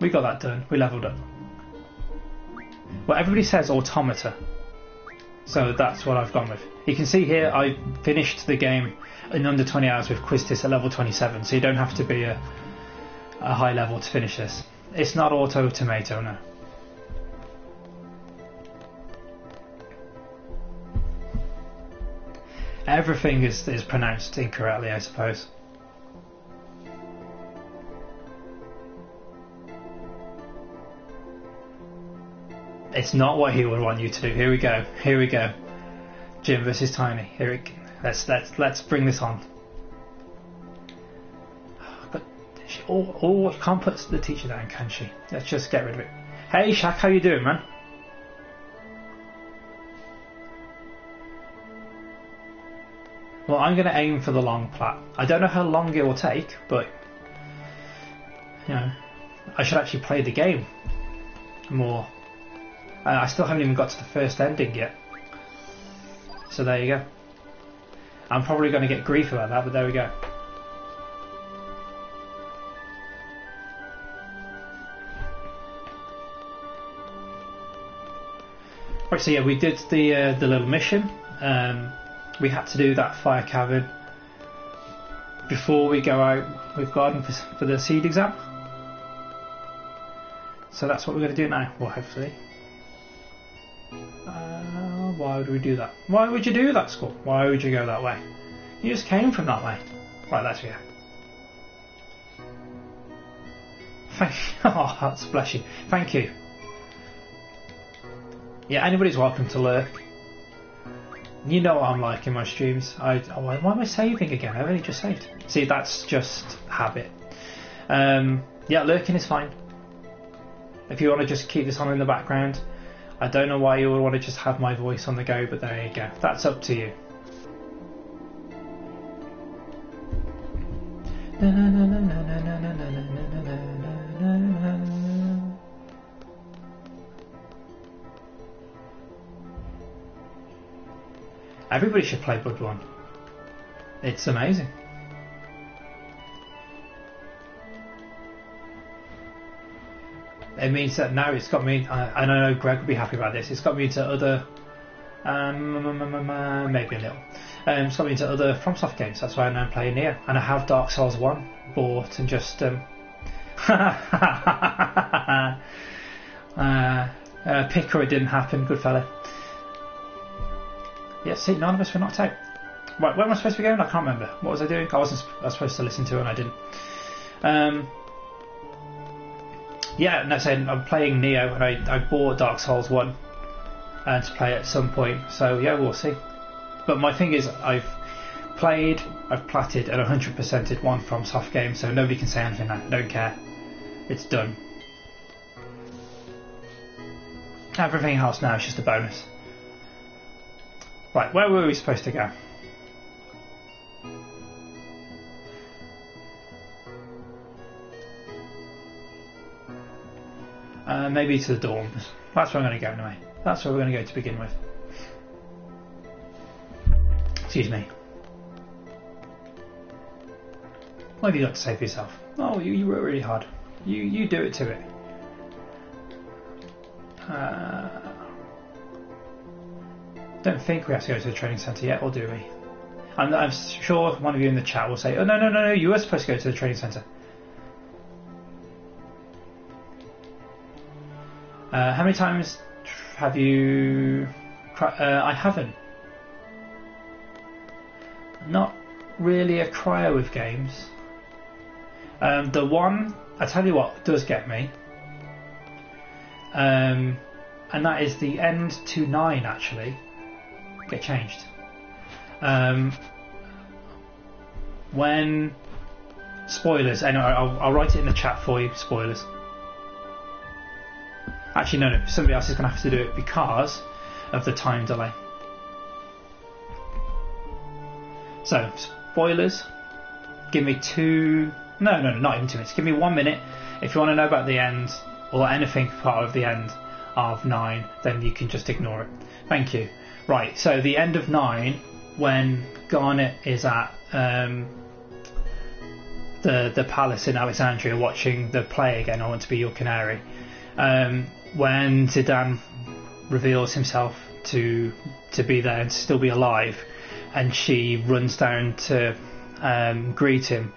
We got that done, we leveled up. Well, everybody says Automata, so that's what I've gone with. You can see here I finished the game in under 20 hours with Quistis at level 27, so you don't have to be a high level to finish this. It's not Auto Tomato, no. Everything is pronounced incorrectly, I suppose. It's not what he would want you to do. Here we go. Here we go. Jim versus Tiny. Let's bring this on. But you can't put the teacher down, can she? Let's just get rid of it. Hey Shaq, how you doing, man? Well, I'm going to aim for the long plat. I don't know how long it will take, but you know, I should actually play the game more. I still haven't even got to the first ending yet. So there you go. I'm probably going to get grief about that, but there we go. Right, so yeah, we did the little mission. We had to do that fire cavern before we go out with Garden for the seed exam. So that's what we're going to do now, well, hopefully. Why would we do that? Why would you do that, Skull? Why would you go that way? You just came from that way. Right, that's yeah. Oh, that's bless you. Thank you. Yeah, anybody's welcome to lurk. You know what I'm like in my streams. Why am I saving again? I've only just saved. See, that's just habit. Yeah, lurking is fine. If you want to just keep this on in the background. I don't know why you would want to just have my voice on the go, but there you go. That's up to you. Everybody should play Blood 1. It's amazing. It means that now it's got me, and I know Greg will be happy about this, it's got me into other, maybe a little, it's got me into other FromSoft games. That's why I'm now playing Neo, and I have Dark Souls 1 bought and just, picker, it didn't happen, good fella. Yeah, see, none of us were knocked out. Right, where am I supposed to be going? I can't remember. What was I doing? I was supposed to listen to it and I didn't. Yeah, no, saying I'm playing Neo and I bought Dark Souls 1 to play at some point, so yeah, we'll see. But my thing is, I've played, I've platted and 100%ed one FromSoft game, so nobody can say anything now. Don't care. It's done. Everything else now is just a bonus. Right, where were we supposed to go? Maybe to the dorms. That's where I'm going to go anyway. That's where we're going to go to begin with. Excuse me. What have you got to say for yourself? Oh, you work really hard. You do it to it. Don't think we have to go to the training centre yet, or do we? I'm sure one of you in the chat will say, oh no, you were supposed to go to the training centre. How many times have you... I haven't. Not really a crier with games. The one, I tell you what, does get me. And that is the end to 9 actually. Get changed. When... Spoilers, anyway, I'll write it in the chat for you, spoilers. Actually, no, somebody else is going to have to do it because of the time delay. So, spoilers. Give me no, not even 2 minutes. Give me 1 minute. If you want to know about the end or anything part of the end of 9, then you can just ignore it. Thank you. Right, so the end of 9, when Garnet is at the palace in Alexandria watching the play again, I Want to Be Your Canary. When Zidane reveals himself to be there and still be alive, and she runs down to greet him,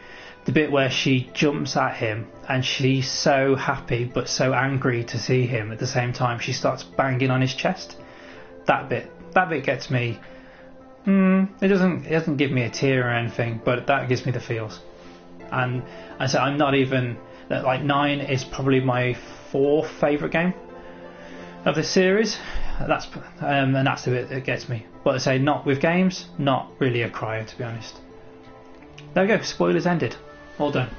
the bit where she jumps at him and she's so happy but so angry to see him at the same time, she starts banging on his chest. That bit gets me. It doesn't give me a tear or anything, but that gives me the feels. And so I'm not even, like, 9 is probably my 4th favourite game of the series. That's the bit that gets me. But I say, not with games, not really a crier, to be honest. There we go, spoilers ended. All done.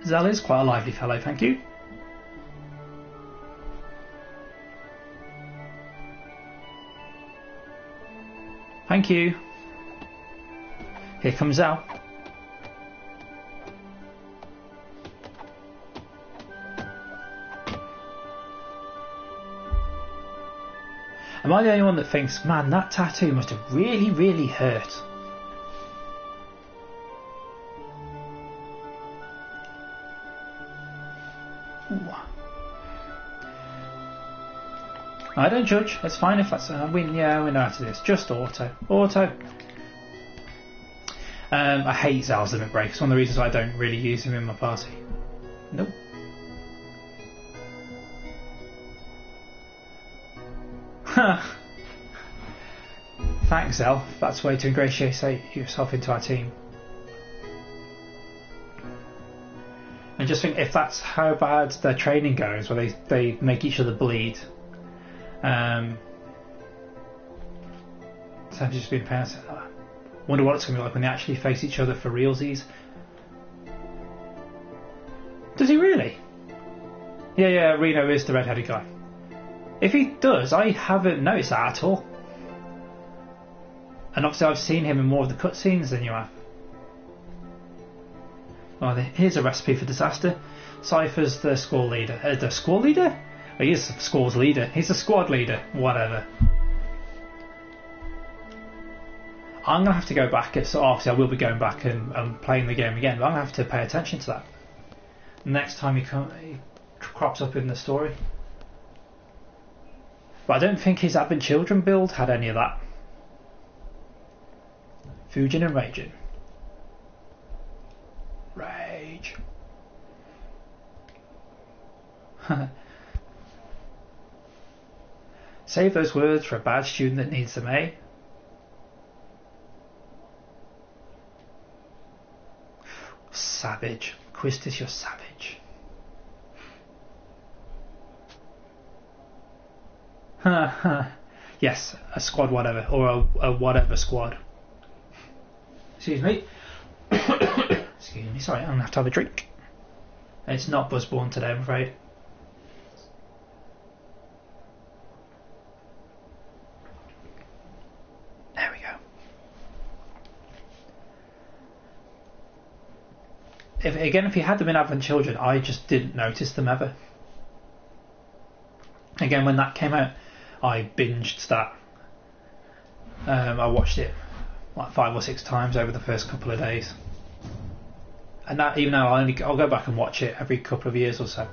Zal is quite a lively fellow, thank you. Thank you. Here comes Zal. Am I the only one that thinks, man, that tattoo must have really, really hurt? Ooh. I don't judge. It's fine if that's we know how to do this. Just auto. I hate Zal's limit break. It's one of the reasons I don't really use him in my party. Nope. Thanks, Zal. That's a way to ingratiate yourself into our team. And just think if that's how bad their training goes, where they make each other bleed, so I've just been paying. Wonder what it's going to be like when they actually face each other for realsies. Does he really? Yeah, Reno is the red-headed guy. If he does, I haven't noticed that at all. And obviously I've seen him in more of the cutscenes than you have. Well, here's a recipe for disaster. Cypher's the squad leader. The squad leader? Oh, he is the squad's leader. He's the squad leader. Whatever. I'm going to have to go back. So obviously I will be going back and playing the game again, but I'm going to have to pay attention to that. Next time he crops up in the story. But I don't think his Advent Children build had any of that. Fujin and Raging. Rage. Save those words for a bad student that needs them, eh? Savage. Quistis, you're savage. Yes, a squad whatever, or a whatever squad. Excuse me. Excuse me, sorry, I'm going to have to have a drink. It's not Buzzborn today, I'm afraid. There we go. If you had them in Advent Children, I just didn't notice them ever. Again, when that came out, I binged that. I watched it like 5 or 6 times over the first couple of days, and that even now I'll go back and watch it every couple of years or so.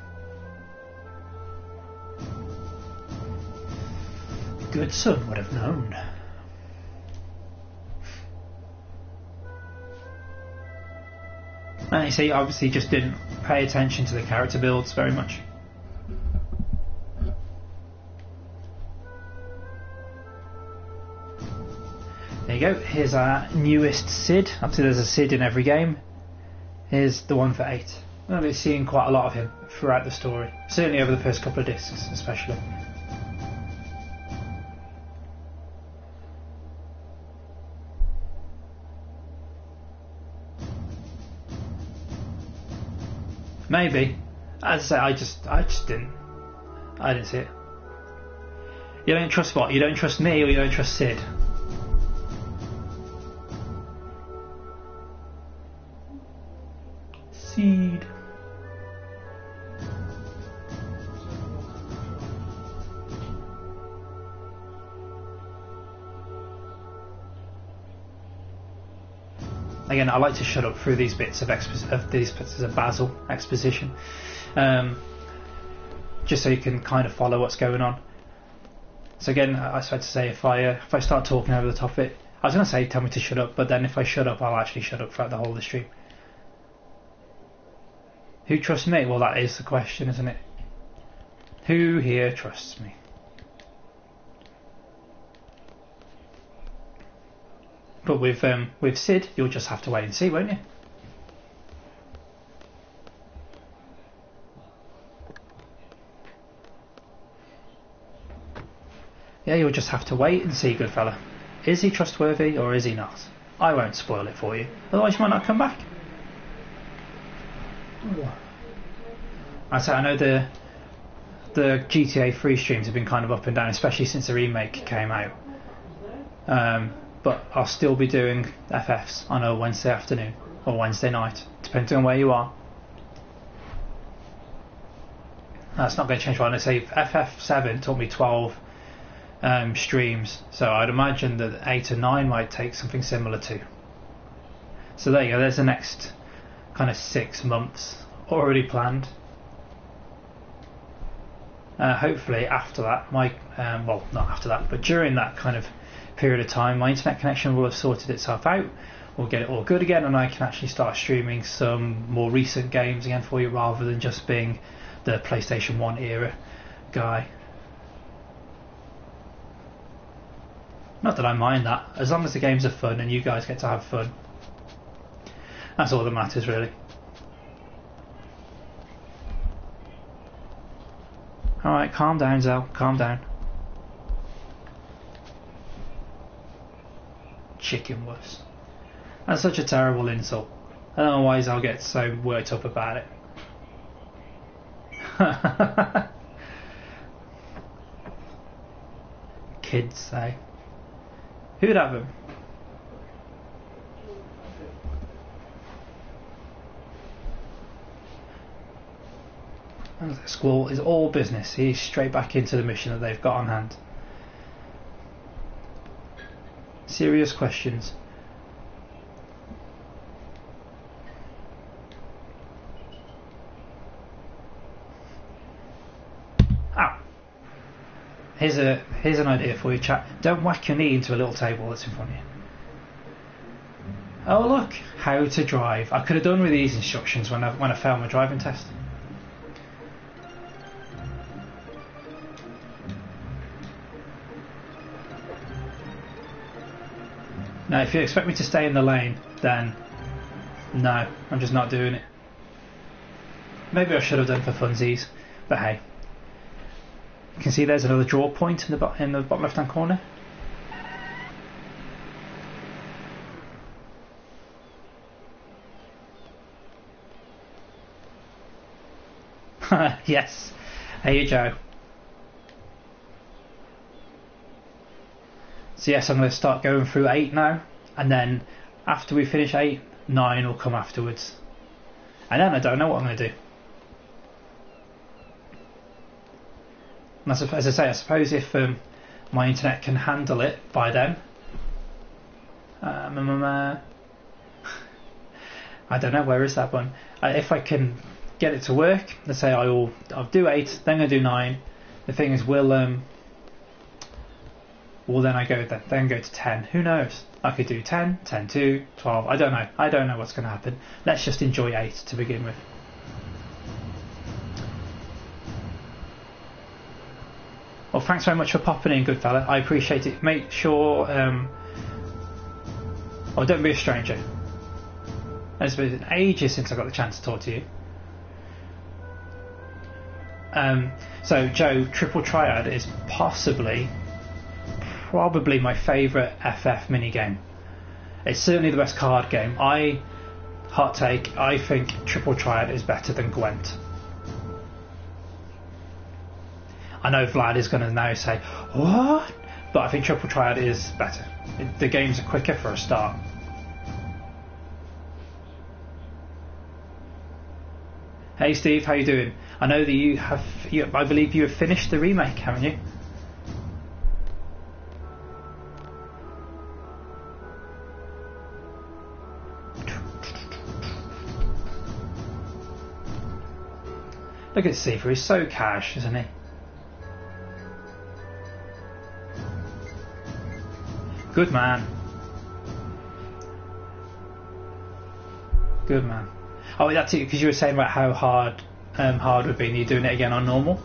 Good son would have known. And you see, obviously just didn't pay attention to the character builds very much. There you go, here's our newest Sid. Obviously there's a Sid in every game. Here's the one for 8. I've been seeing quite a lot of him throughout the story. Certainly over the first couple of discs especially. Maybe. As I say, I just didn't see it. You don't trust what? You don't trust me, or you don't trust Sid? Seed. Again, I like to shut up through these bits of Basil exposition, just so you can kind of follow what's going on. So again, I was about to say, if I start talking over the top of it, I was going to say tell me to shut up, but then if I shut up, I'll actually shut up throughout the whole of the stream. Who trusts me? Well, that is the question, isn't it? Who here trusts me? But with Sid, you'll just have to wait and see, won't you? Yeah, you'll just have to wait and see, good fella. Is he trustworthy or is he not? I won't spoil it for you, otherwise you might not come back. I know the GTA 3 streams have been kind of up and down, especially since the remake came out. But I'll still be doing FFs on a Wednesday afternoon or Wednesday night, depending on where you are. That's not going to change. What I say, FF7 took me 12 streams, so I'd imagine that 8 and 9 might take something similar too. So there you go. There's the next kind of 6 months already planned. Hopefully after that, well, not after that, but during that kind of period of time, my internet connection will have sorted itself out. We'll get it all good again, and I can actually start streaming some more recent games again for you, rather than just being the PlayStation 1 era guy. Not that I mind that, as long as the games are fun and you guys get to have fun. That's all that matters, really. Alright, calm down, Zell. Calm down. Chicken wuss. That's such a terrible insult. I don't know why Zell gets so worked up about it. Kids say. Who'd have them? Squall is all business. He's straight back into the mission that they've got on hand. Serious questions. Ow. Here's an idea for you, chat. Don't whack your knee into a little table that's in front of you. Oh look, how to drive. I could have done with these instructions when I failed my driving test. Now, if you expect me to stay in the lane, then no, I'm just not doing it. Maybe I should have done for funsies, but hey. You can see there's another draw point in the bottom left hand corner. Yes, hey Joe. So yes, I'm going to start going through 8 now, and then after we finish 8, 9 will come afterwards. And then I don't know what I'm going to do. And as I say, I suppose if my internet can handle it by then. I don't know, where is that one? If I can get it to work, let's say I'll do 8, then I'll do 9. The thing is, will then I go to 10. Who knows? I could do 10, 10 2, 12. I don't know. I don't know what's going to happen. Let's just enjoy 8 to begin with. Well, thanks very much for popping in, good fella. I appreciate it. Make sure. Oh, don't be a stranger. It's been ages since I got the chance to talk to you. So, Joe, Triple Triad is probably my favourite FF minigame. It's certainly the best card game. Hot take, I think Triple Triad is better than Gwent. I know Vlad is going to now say, what? But I think Triple Triad is better. The games are quicker for a start. Hey Steve, how you doing? I know that I believe you have finished the remake, haven't you? Look at Steve, he's so cash, isn't he? Good man. Good man. Oh, that's it, because you were saying about how hard would be, and you're doing it again on normal.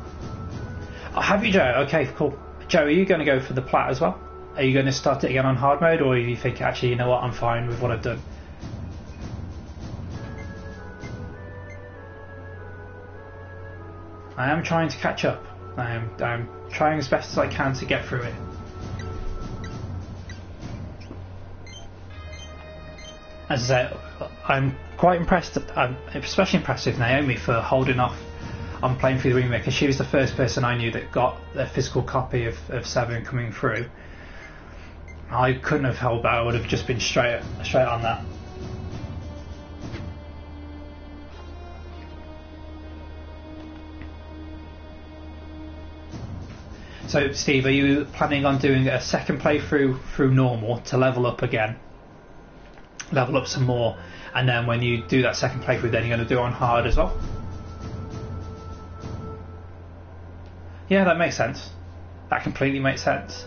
Oh, have you, Joe? Okay, cool. Joe, are you going to go for the plat as well? Are you going to start it again on hard mode, or do you think, actually, you know what, I'm fine with what I've done? I am trying to catch up. I'm trying as best as I can to get through it. As I say, I'm quite impressed. I'm especially impressed with Naomi for holding off on playing through the remake, because she was the first person I knew that got a physical copy of 7 coming through. I couldn't have held back. I would have just been straight on that. So, Steve, are you planning on doing a second playthrough through normal to level up again? Level up some more, and then when you do that second playthrough, then you're going to do it on hard as well? Yeah, that makes sense. That completely makes sense.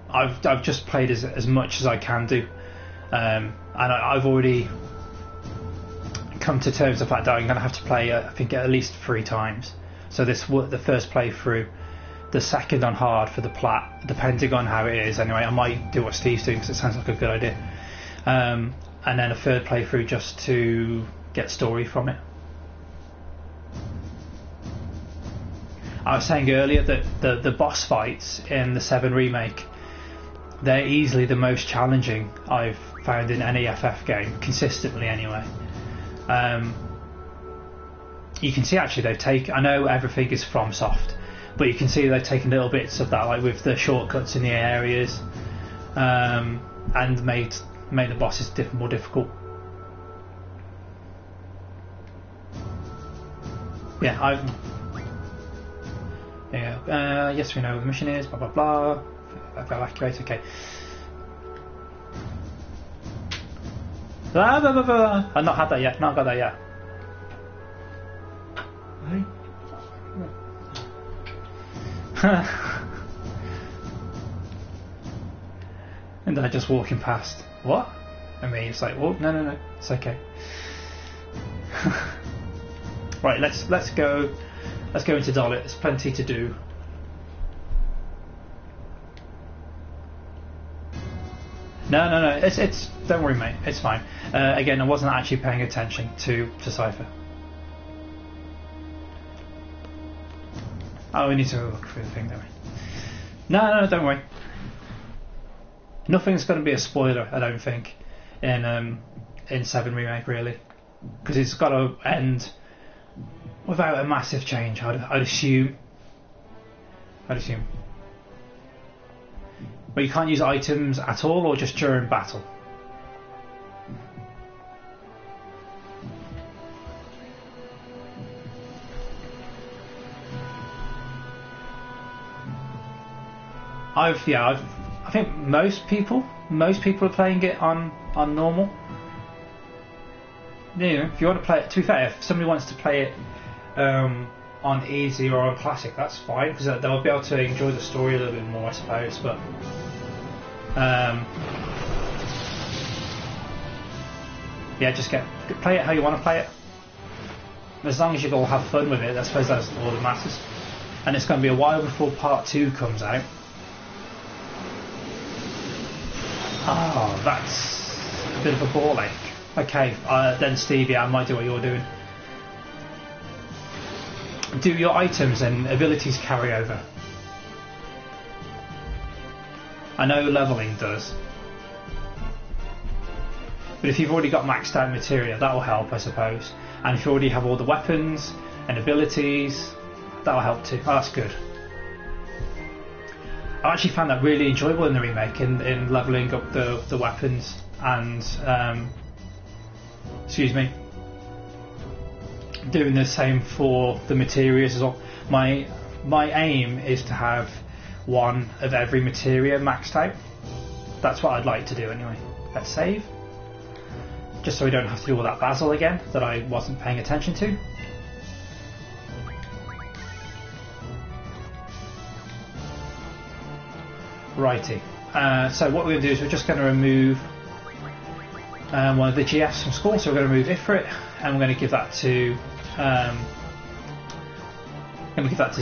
I've just played as much as I can do, and I've already come to terms with the fact that I'm going to have to play I think at least 3 times. So the first playthrough, the second on hard for the plat, depending on how it is. Anyway, I might do what Steve's doing because it sounds like a good idea. And and then a third playthrough just to get story from it. I was saying earlier that the boss fights in the VII Remake, they're easily the most challenging I've found in any FF game, consistently anyway. You can see actually they've taken, I know everything is FromSoft, but you can see they've taken little bits of that, like with the shortcuts in the areas, and made the bosses more difficult. Yeah, yes, we know what the mission is, blah blah blah. Evacuate, okay. Blah, blah, blah, blah. I've not had that yet, not got that yet. And they're just walking past. What? I mean, it's like, oh, no, it's okay. Right, let's go into Dollet. There's plenty to do. No. It's don't worry, mate. It's fine. Again, I wasn't actually paying attention to Cypher. Oh, we need to look through the thing, don't we? No, don't worry. Nothing's going to be a spoiler, I don't think, in VII Remake really, because it's got to end without a massive change. I'd assume. But you can't use items at all, or just during battle. I think most people are playing it on normal. You know, if you want to play it, to be fair, if somebody wants to play it on easy or on classic, that's fine, because they'll be able to enjoy the story a little bit more, I suppose. But yeah, just play it how you want to play it. As long as you all have fun with it, I suppose that's all that matters. And it's going to be a while before Part 2 comes out. Oh, that's a bit of a ball ache. Okay, then Steve, yeah, I might do what you're doing. Do your items and abilities carry over? I know leveling does. But if you've already got maxed out materia, that will help, I suppose. And if you already have all the weapons and abilities, that will help too. Oh, that's good. I actually found that really enjoyable in the remake, in leveling up the weapons and doing the same for the materials as well. My aim is to have one of every materia maxed out. That's what I'd like to do anyway. Let's save, just so we don't have to do all that Basil again that I wasn't paying attention to. Righty. So what we're going to do is we're just going to remove one of the GFs from school. So we're going to remove Ifrit, and we're going to give that to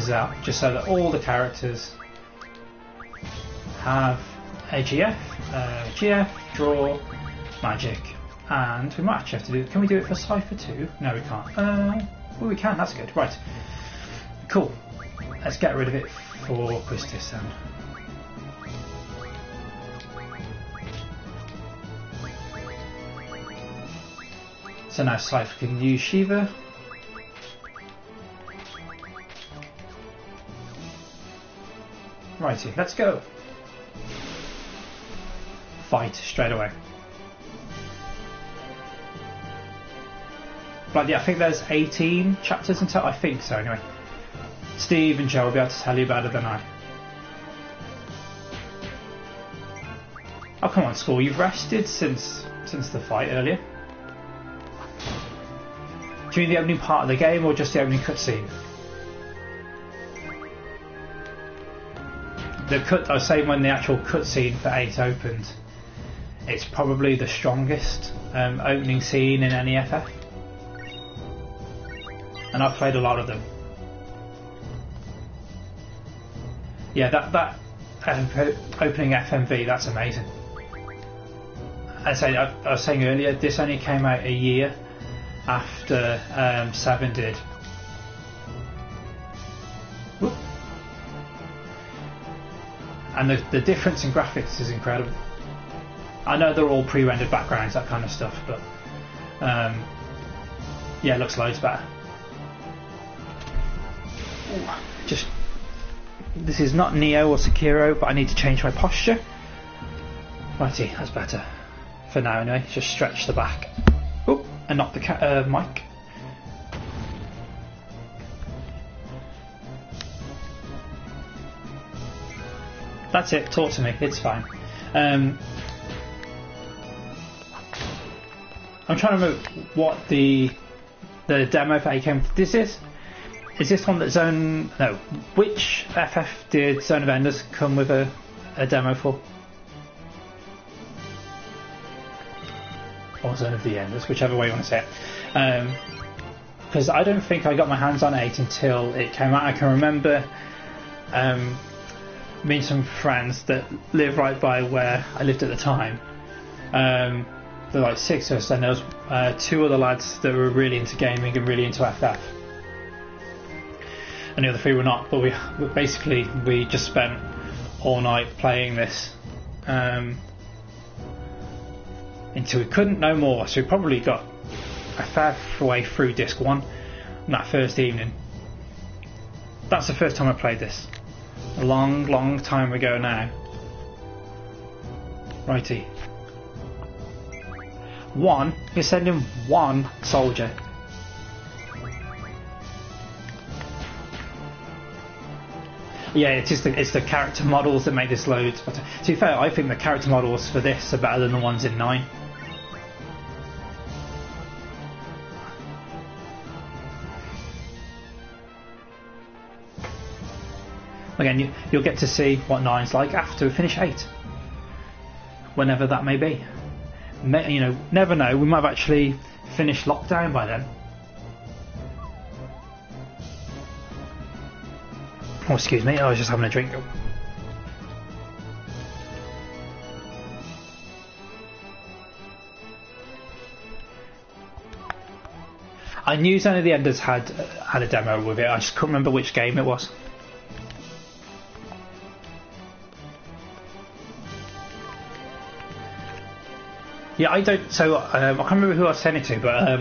Zell, just so that all the characters have a GF, draw, magic, and we might actually have to do. Can we do it for Cypher too? No, we can't. Well, we can. That's good. Right. Cool. Let's get rid of it for Quistis then. So now Cypher can use Shiva. Righty, let's go. Fight straight away. But yeah, I think there's 18 chapters until, I think so anyway. Steve and Joe will be able to tell you better than I. Oh come on, school, you've rested since the fight earlier. Do you mean the opening part of the game or just the opening cutscene? I was saying when the actual cutscene for 8 opened, it's probably the strongest opening scene in any FF. And I've played a lot of them. Yeah, that opening FMV, that's amazing. I was saying earlier, this only came out a year after 7 did. Whoop. And the difference in graphics is incredible. I know they're all pre-rendered backgrounds, that kind of stuff, but yeah, it looks loads better. Ooh, just this is not Neo or Sekiro, but I need to change my posture. Righty, that's better for now anyway. Just stretch the back. Oop, and knock the mic. That's it, talk to me, it's fine. I'm trying to remember what the demo for came. Is this one that Zone... No, which FF did Zone of Enders come with a demo for? Or Zone of the Enders, whichever way you want to say it. Because I don't think I got my hands on 8 until it came out. I can remember meeting some friends that live right by where I lived at the time. There were like 6 of us, and there was 2 other lads that were really into gaming and really into FF. And the other 3 were not, but we just spent all night playing this until we couldn't no more. So we probably got a fair way through disc 1 on that first evening. That's the first time I played this. A long time ago now. Righty. You're sending 1 soldier. Yeah, it's the character models that make this loads better. To be fair, I think the character models for this are better than the ones in 9. Again, you'll get to see what 9's like after we finish 8. Whenever that may be. Never know, we might have actually finished lockdown by then. Oh, excuse me, I was just having a drink. I knew Zone of the Enders had a demo with it, I just couldn't remember which game it was. Yeah, I don't. So I can't remember who I sent it to, but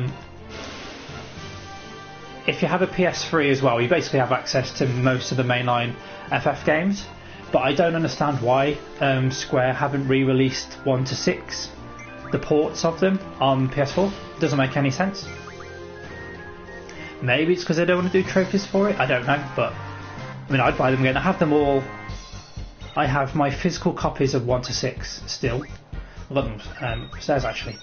if you have a PS3 as well, you basically have access to most of the mainline FF games. But I don't understand why Square haven't re-released 1 to 6, the ports of them on PS4. Doesn't make any sense. Maybe it's because they don't want to do trophies for it. I don't know, but I mean, I'd buy them again. I have them all. I have my physical copies of 1 to 6 still. I've got them upstairs actually.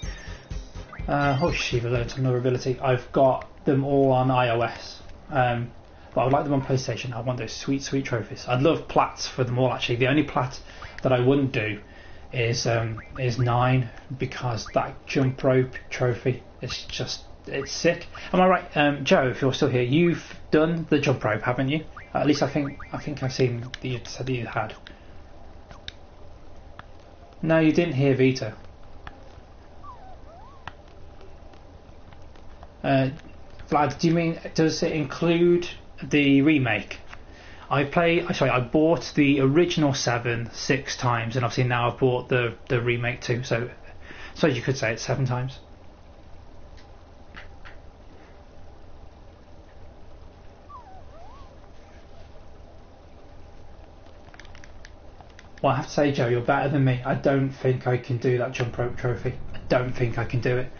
Oh, Shiva learned another ability. I've got them all on iOS, but I would like them on PlayStation. I want those sweet trophies. I'd love plats for them all actually. The only plat that I wouldn't do is 9, because that jump rope trophy is just, it's sick. Am I right, Joe? If you're still here, you've done the jump rope, haven't you? At least I think I've seen that you said that you had. No, you didn't hear Vita. Vlad, do you mean, does it include the remake? I bought the original 7 6 times, and obviously now I've bought the remake too, so you could say it's 7 times. Well, I have to say, Joe, you're better than me. I don't think I can do that jump rope trophy. I don't think I can do it.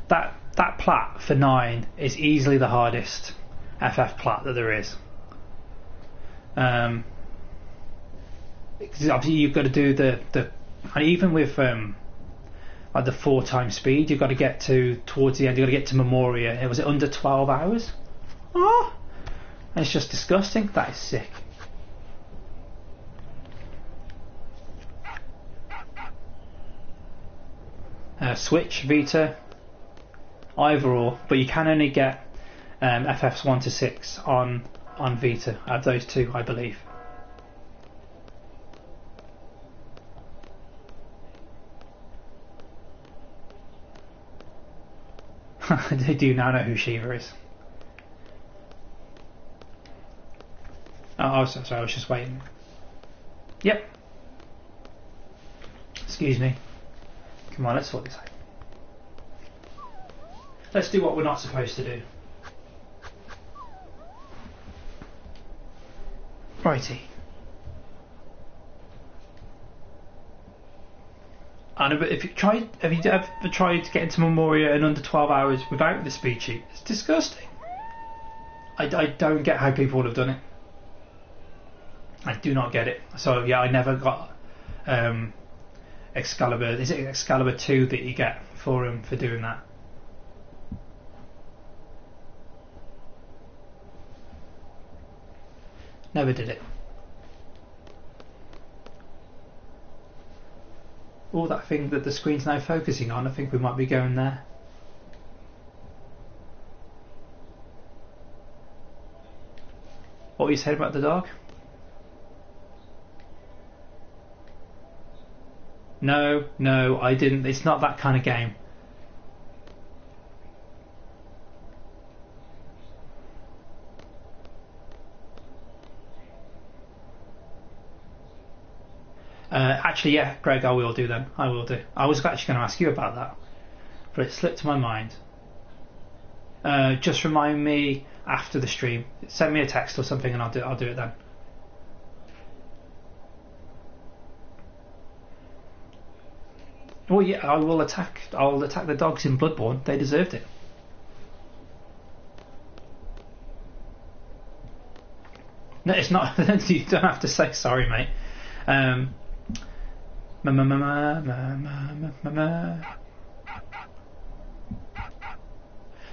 That plat for 9 is easily the hardest FF plat that there is. Because obviously you've got to do the even with like the 4 times speed, you've got to get towards the end. You've got to get to Memoria. Was it under 12 hours? Oh, and it's just disgusting. That is sick. Switch, Vita, either or, but you can only get FFs 1 to 6 on Vita. I have those 2, I believe. They do now know who Shiva is. Oh, sorry, I was just waiting. Yep. Excuse me. Come on, let's sort this out. Let's do what we're not supposed to do. Righty. And if you tried, have you ever tried to get into Memoria in under 12 hours without the speed cheat? It's disgusting. I don't get how people would have done it. I do not get it. So yeah, I never got Excalibur. Is it Excalibur 2 that you get for doing that? Never did it. Oh, that thing that the screen's now focusing on, I think we might be going there. What were you saying about the dog? No, I didn't. It's not that kind of game. Actually, yeah, Greg, I will do then. I will do. I was actually going to ask you about that, but it slipped my mind. Just remind me after the stream. Send me a text or something, and I'll do it then. Well, yeah, I'll attack the dogs in Bloodborne. They deserved it. No, it's not. You don't have to say sorry, mate.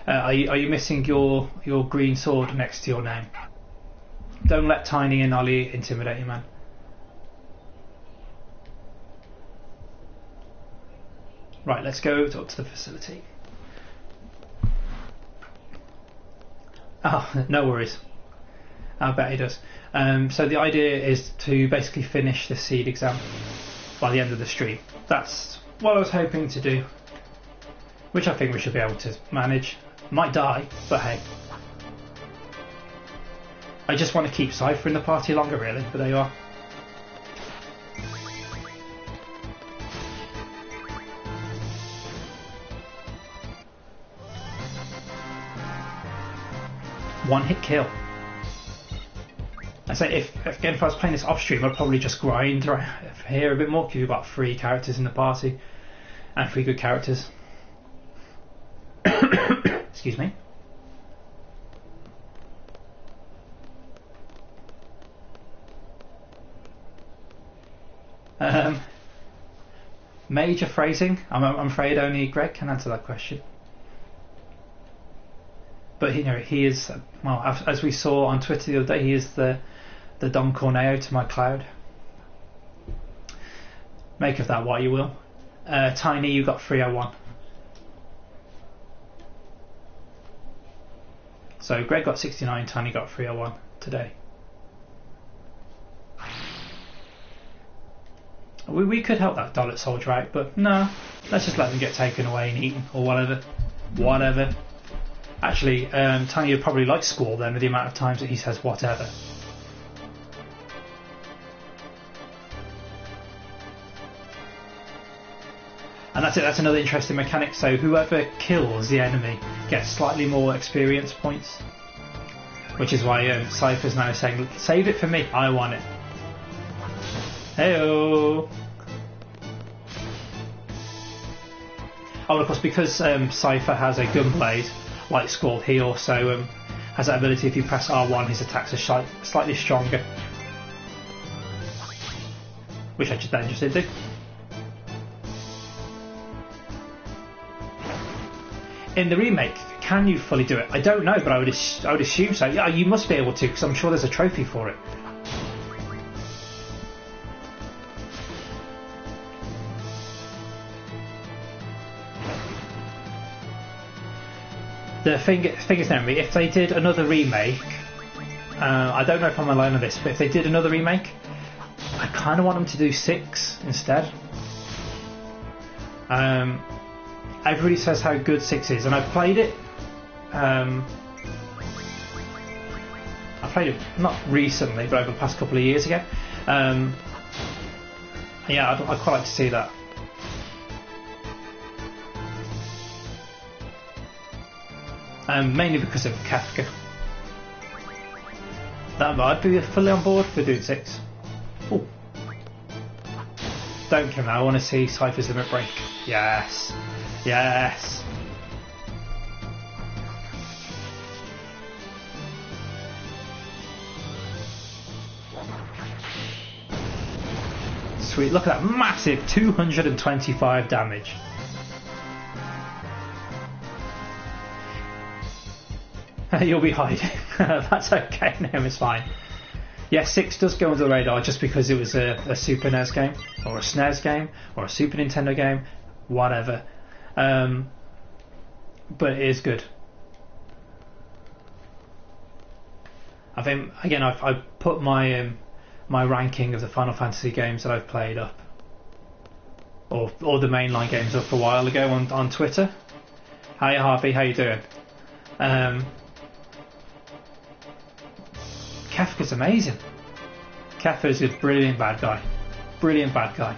Are you missing your green sword next to your name? Don't let Tiny and Ollie intimidate you, man. Right, let's go up to the facility. Oh, no worries. I bet he does. So the idea is to basically finish the seed exam by the end of the stream. That's what I was hoping to do, which I think we should be able to manage. Might die, but hey. I just want to keep Cypher in the party longer, really, but there you are. One hit kill. I say if I was playing this off stream, I'd probably just grind right here a bit more, because you've got 3 characters in the party and 3 good characters. Excuse me. Major phrasing. I'm afraid only Greg can answer that question. But he is, well, as we saw on Twitter the other day, he is the Don Corneo to my Cloud. Make of that what you will. Tiny, you got 301. So Greg got 69, Tiny got 301 today. We could help that Dollet soldier out, but no, let's just let them get taken away and eaten or whatever. Whatever. Actually, Tiny would probably like Squall then, with the amount of times that he says whatever. And that's it, that's another interesting mechanic. So whoever kills the enemy gets slightly more experience points, which is why Cypher's now saying, save it for me, I want it. Heyo. Oh, and of course, because Cypher has a gunblade like Squall, he also has that ability. If you press R1, his attacks are slightly stronger, which I just did do. In the remake, can you fully do it? I don't know, but I would assume so. Yeah, you must be able to, because I'm sure there's a trophy for it. The thing is, now, if they did another remake, I don't know if I'm alone on this, but if they did another remake, I kind of want them to do 6 instead. Everybody says how good 6 is, and I've played it. I played it not recently, but over the past couple of years ago. Yeah, I'd quite like to see that. Mainly because of Kafka. I'd be fully on board for doing 6. Ooh. Don't kill me, I want to see Cypher's Limit Break. Yes. Yes. Sweet, look at that massive 225 damage. You'll be hiding. That's okay, no, it's fine. Yeah, 6 does go under the radar just because it was a Super NES game, or a SNES game, or a Super Nintendo game, whatever. But it is good. I think, again, I've put my my ranking of the Final Fantasy games that I've played up, or the mainline games up a while ago on Twitter. Hi Harvey, how you doing? Kafka's amazing. Kafka's a brilliant bad guy. Brilliant bad guy.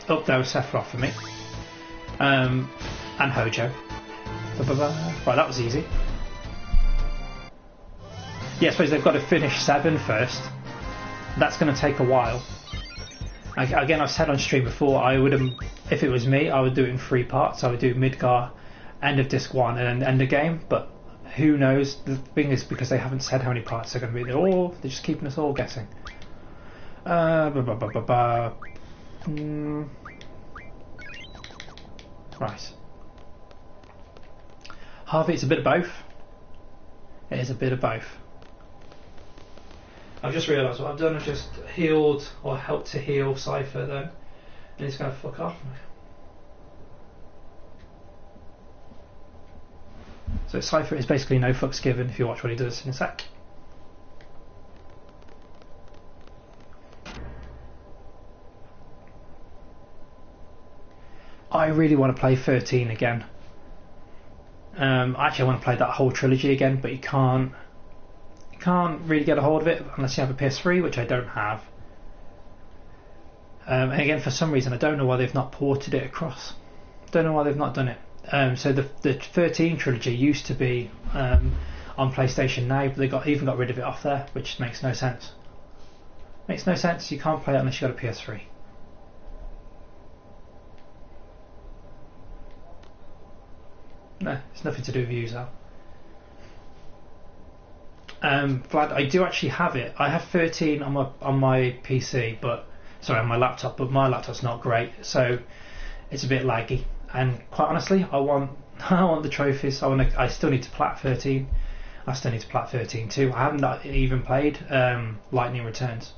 Up there with Sephiroth for me. And Hojo. Right, that was easy. Yeah, I suppose they've got to finish 7 first. That's going to take a while. Again, I've said on stream before, I would, if it was me, I would do it in 3 parts. I would do Midgar, end of disc 1, and end the game. But who knows? The thing is, because they haven't said how many parts they're going to be. They're just keeping us all guessing. Right. Harvey, it's a bit of both. It is a bit of both. I've just realised what I've done. I've just healed, or helped to heal Cypher then. And he's going to fuck off. So Cypher is basically no fucks given if you watch what he does in a sec. I really want to play 13 again. Actually, I want to play that whole trilogy again, but you can't really get a hold of it unless you have a PS3, which I don't have. And again, for some reason, I don't know why they've not ported it across. Don't know why they've not done it. So the 13 trilogy used to be on PlayStation Now, but they even got rid of it off there, which makes no sense. Makes no sense. You can't play it unless you got a PS3. No, it's nothing to do with you, Zal. Vlad, I do actually have it. I have 13 on my PC, but sorry, on my laptop, but my laptop's not great, so it's a bit laggy. And quite honestly, I want the trophies. I still need to plat 13. I still need to plat 13 too. I haven't even played Lightning Returns.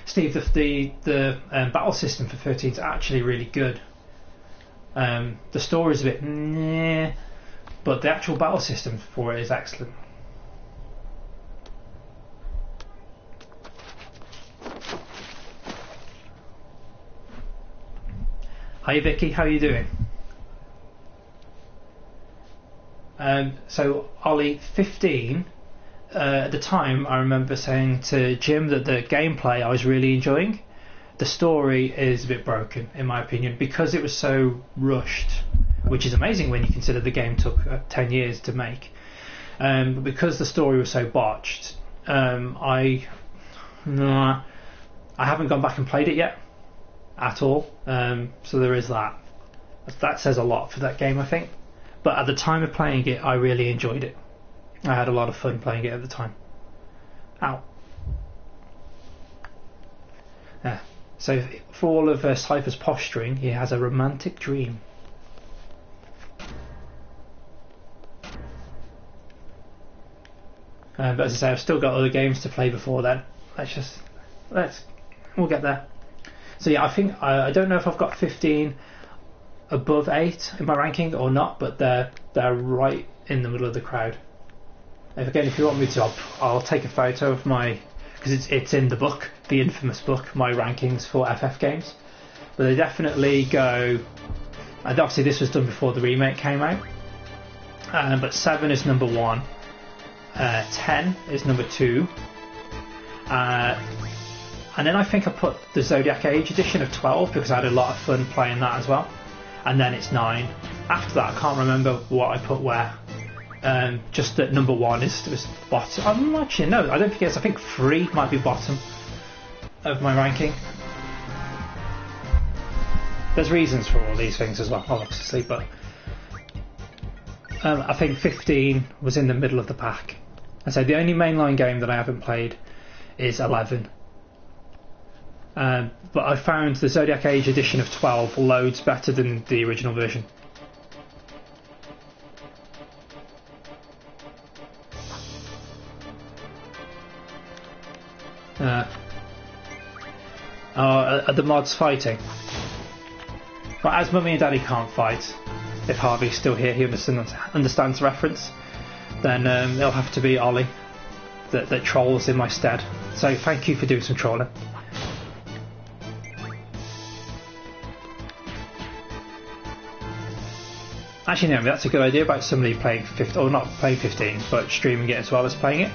Steve, the battle system for 13 is actually really good. The story is a bit meh, but the actual battle system for it is excellent. Hi Vicky, how are you doing? So Ollie, 15, at the time I remember saying to Jim that the gameplay I was really enjoying. The story is a bit broken in my opinion because it was so rushed, which is amazing when you consider the game took 10 years to make. But because the story was so botched, I haven't gone back and played it yet at all. So there is that. That says a lot for that game, I think. But at the time of playing it, I really enjoyed it. I had a lot of fun playing it at the time. Ow. Yeah. So for all of Cypher's posturing, he has a romantic dream. But as I say, I've still got other games to play before then. We'll get there. So yeah, I think I don't know if I've got 15 above 8 in my ranking or not, but they're right in the middle of the crowd. If you want me to, I'll take a photo of my, because it's in the book, the infamous book, my rankings for FF games. but they definitely go. And obviously, this was done before the remake came out. But 7 is number 1, 10 is number 2, and then I think I put the Zodiac Age edition of 12 because I had a lot of fun playing that as well. And then it's 9. After that, I can't remember what I put where. Just that number 1 is bottom. I'm actually no, I don't think it's. I think 3 might be bottom of my ranking. There's reasons for all these things as well, obviously, but I think 15 was in the middle of the pack. And so the only mainline game that I haven't played is 11. But I found the Zodiac Age edition of 12 loads better than the original version. Are the mods fighting? Well, as Mummy and Daddy can't fight, if Harvey's still here, he understands the reference, then it'll have to be Ollie that trolls in my stead. So thank you for doing some trolling. Actually, no, that's a good idea about somebody playing 15, or not playing 15, but streaming it as well as playing it.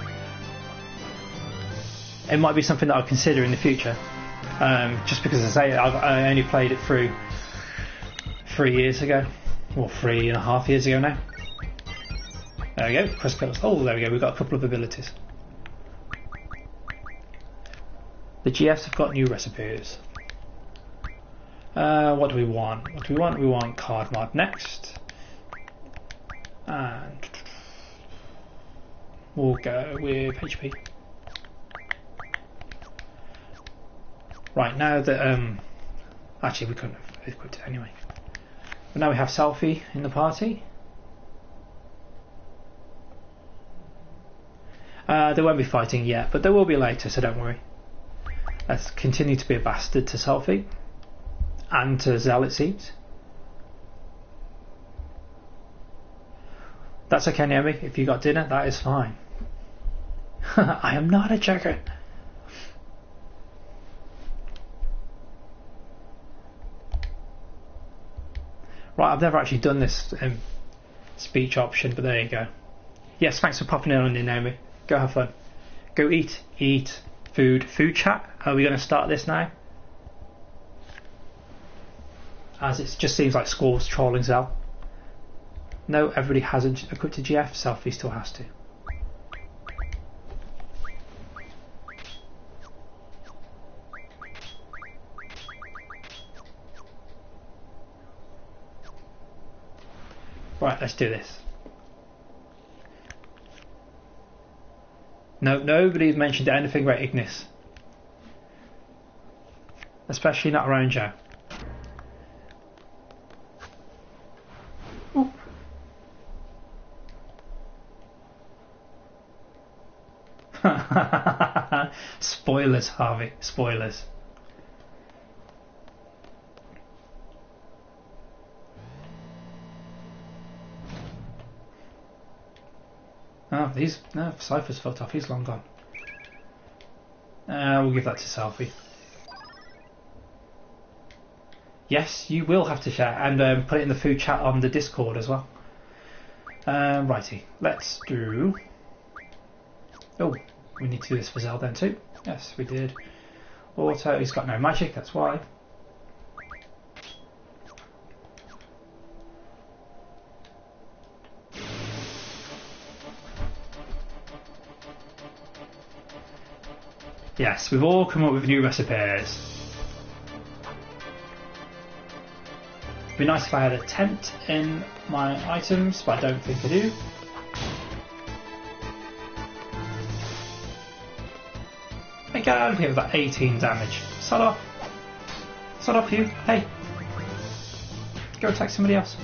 It might be something that I'll consider in the future. Just because I say I only played it through 3 years ago, or 3.5 years ago now. There we go, press pills. Oh, there we go, we've got a couple of abilities. The GFs have got new recipes. What do we want? What do we want? We want card mod next. And we'll go with HP. Right, now that actually we couldn't have equipped it anyway. But now we have Selfie in the party. They won't be fighting yet, but there will be later, so don't worry. Let's continue to be a bastard to Selfie. And to Zell, it seems. That's okay, Naomi. If you got dinner, that is fine. I am not a joker. Right, I've never actually done this speech option, but there you go. Yes, thanks for popping in on there, Naomi. Go have fun. Go eat. Eat. Food chat. Are we going to start this now? As it just seems like Squall's trolling Zell. No, everybody hasn't equipped a GF. Selfie still has to. Right, let's do this. No, nobody's mentioned anything about Ignis. Especially not around Joe. Spoilers, Harvey. Spoilers. Oh, no, Cypher's fucked off. He's long gone. We'll give that to Selfie. Yes, you will have to share and put it in the food chat on the Discord as well. Righty, let's do. Oh, we need to do this for Zell then too. Yes, we did. Auto, he's got no magic, that's why. Yes, we've all come up with new recipes. It'd be nice if I had a tent in my items, but I don't think I do. I get out of here with about 18 damage. Sod off. Sod off, you. Hey. Go attack somebody else.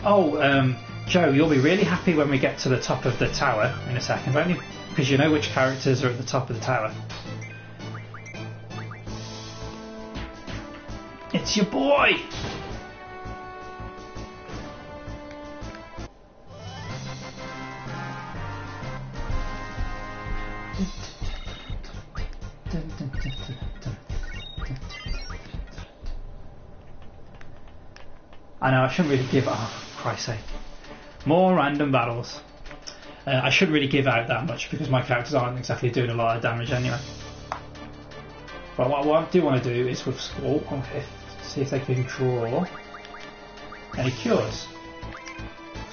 Oh, Joe, you'll be really happy when we get to the top of the tower in a second, won't you? Because you know which characters are at the top of the tower. It's your boy! I know I shouldn't really give. Oh, Christ's sake! More random battles. I shouldn't really give out that much because my characters aren't exactly doing a lot of damage anyway. But what I do want to do is with school, see if they can draw any cures.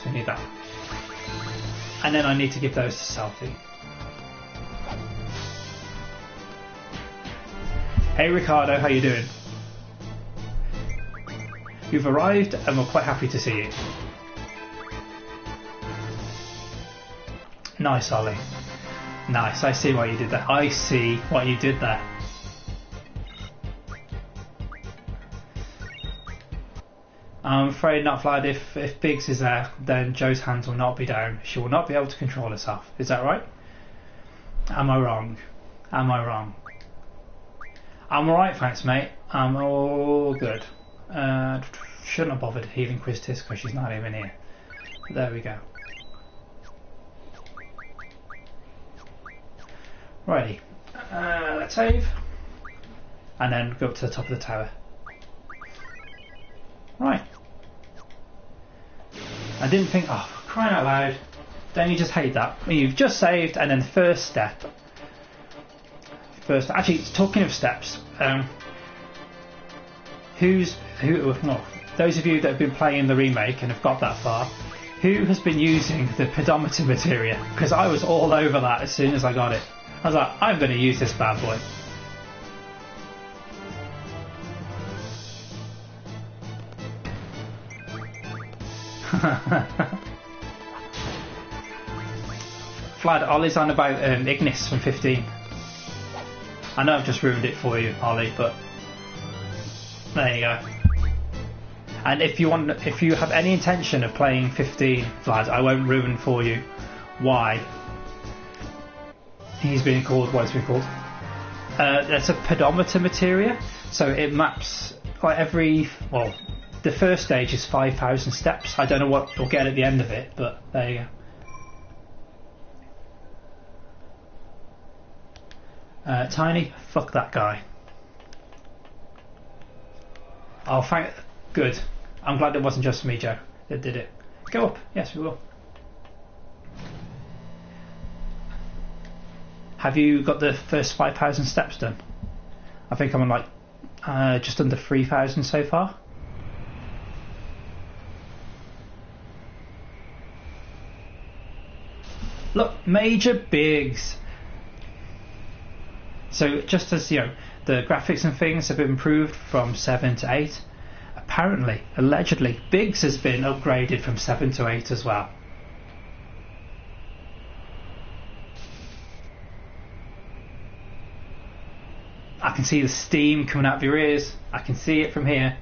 So I need that. And then I need to give those to Selfie. Hey Ricardo, how you doing? You've arrived and we're quite happy to see you. Nice, Ollie. Nice, I see what you did there. I see what you did there. I'm afraid not, Vlad. If Biggs is there, then Joe's hands will not be down. She will not be able to control herself. Is that right? Am I wrong? Am I wrong? I'm alright, thanks, mate. I'm all good. Shouldn't have bothered healing Quiztis because she's not even here. There we go. Righty. Let's save. And then go up to the top of the tower. Right. I didn't think, oh, crying out loud. Don't you just hate that? You've just saved, and then the first step. Actually, talking of steps, those of you that have been playing the remake and have got that far, who has been using the pedometer materia? Because I was all over that as soon as I got it. I was like, I'm going to use this bad boy. Vlad, Ollie's on about Ignis from 15. I know I've just ruined it for you, Ollie, but there you go. And if you have any intention of playing 15, Vlad, I won't ruin for you why he's being called what it's been called. That's a pedometer materia, so it maps like the first stage is 5,000 steps. I don't know what we'll get at the end of it, but there you go. Tiny, fuck that guy. Oh, good. I'm glad it wasn't just me, Joe, that did it. Go up. Yes, we will. Have you got the first 5,000 steps done? I think I'm on like just under 3,000 so far. Look, Major Biggs. So just as you know, the graphics and things have been improved from 7 to 8. Apparently, allegedly, Biggs has been upgraded from 7 to 8 as well. I can see the steam coming out of your ears. I can see it from here.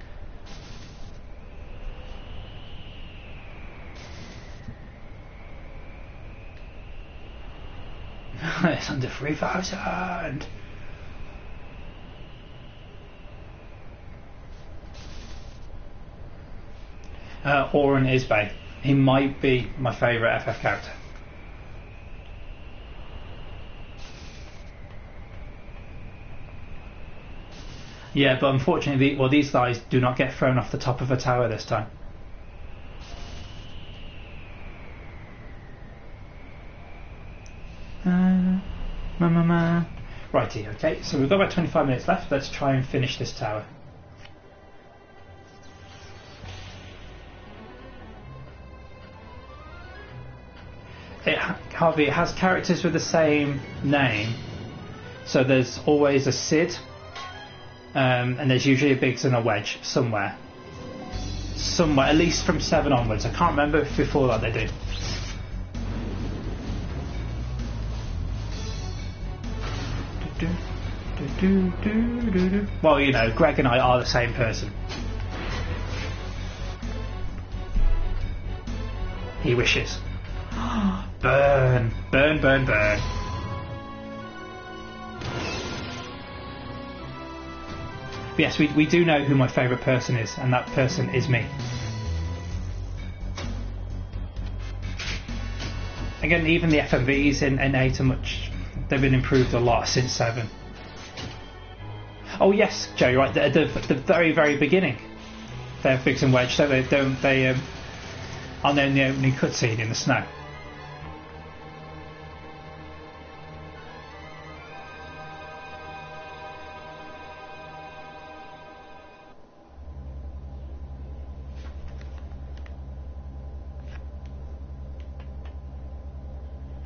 It's under 3,000. Oren Isbay. He might be my favourite FF character. Yeah, but unfortunately, these guys do not get thrown off the top of a tower this time. Righty, okay, so we've got about 25 minutes left. Let's try and finish this tower. Harvey, it has characters with the same name, so there's always a Sid, and there's usually a Biggs and a Wedge somewhere, at least from 7 onwards. I can't remember if before that they do. Well, you know, Greg and I are the same person. He wishes. Burn, burn, burn, burn. But yes, we do know who my favourite person is, and that person is me. Again, even the FMVs in 8 are much... They've been improved a lot since 7. Oh yes, Joe, you're right. The very, very beginning. they're Biggs and Wedge, so they aren't they in the opening cutscene in the snow?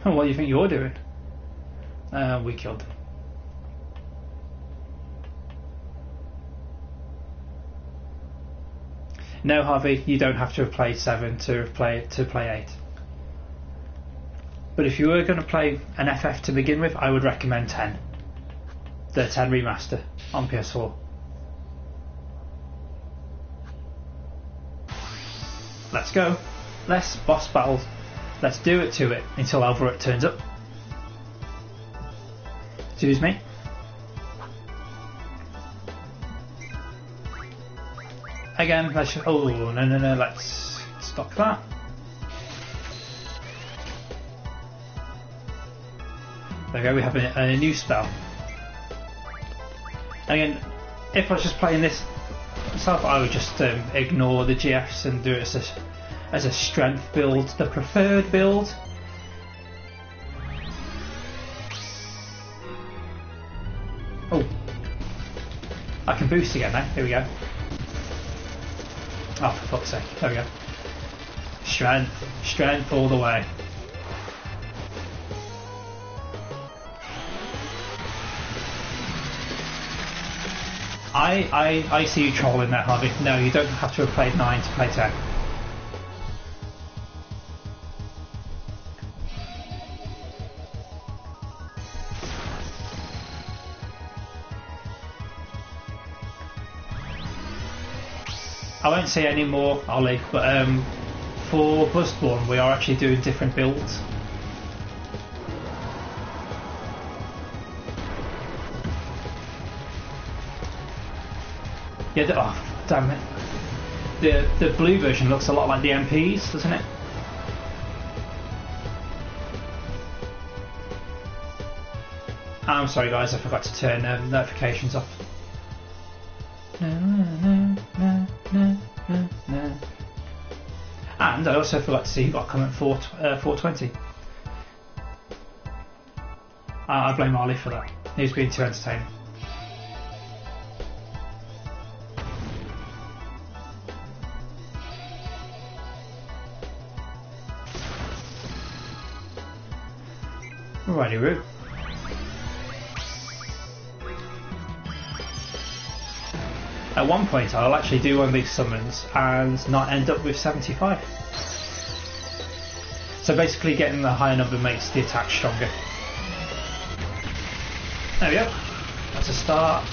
What do you think you're doing? We killed them. No, Harvey, you don't have to have played 7 to play 8. But if you were going to play an FF to begin with, I would recommend 10. The 10 remaster on PS4. Let's go. Less boss battles. Let's do it to it until Alvarez turns up. Excuse me. Again, let's. Oh, no, let's stop that. There we go, we have a new spell. Again, if I was just playing this myself, I would just ignore the GFs and do it as a strength build, the preferred build. Oh, I can boost again now. Here we go. Oh, for fuck's sake! There we go. Strength all the way. I see you trolling there, Harvey. No, you don't have to have played 9 to play 10. I won't say any more, Ollie, but for Bloodborne we are actually doing different builds. Yeah, oh damn it. The blue version looks a lot like the MPs, doesn't it? I'm sorry guys, I forgot to turn notifications off. And I also forgot to see who got comment 420. I blame Ollie for that. He's being too entertaining. Righty Roo. At one point I'll actually do one of these summons and not end up with 75. So basically getting the higher number makes the attack stronger. There we go. That's a start.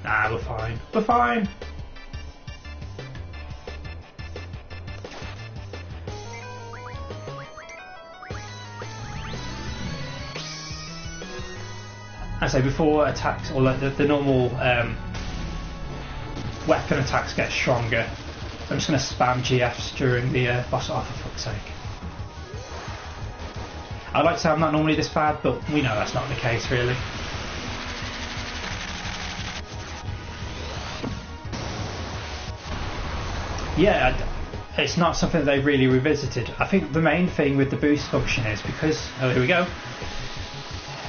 Nah, we're fine. We're fine. I say before attacks or like the normal weapon attacks get stronger, I'm just going to spam GFs during the boss. Oh, for fuck's sake! I'd like to say I'm not normally this bad, but we know that's not the case really. Yeah, it's not something that they've really revisited. I think the main thing with the boost function is because here we go.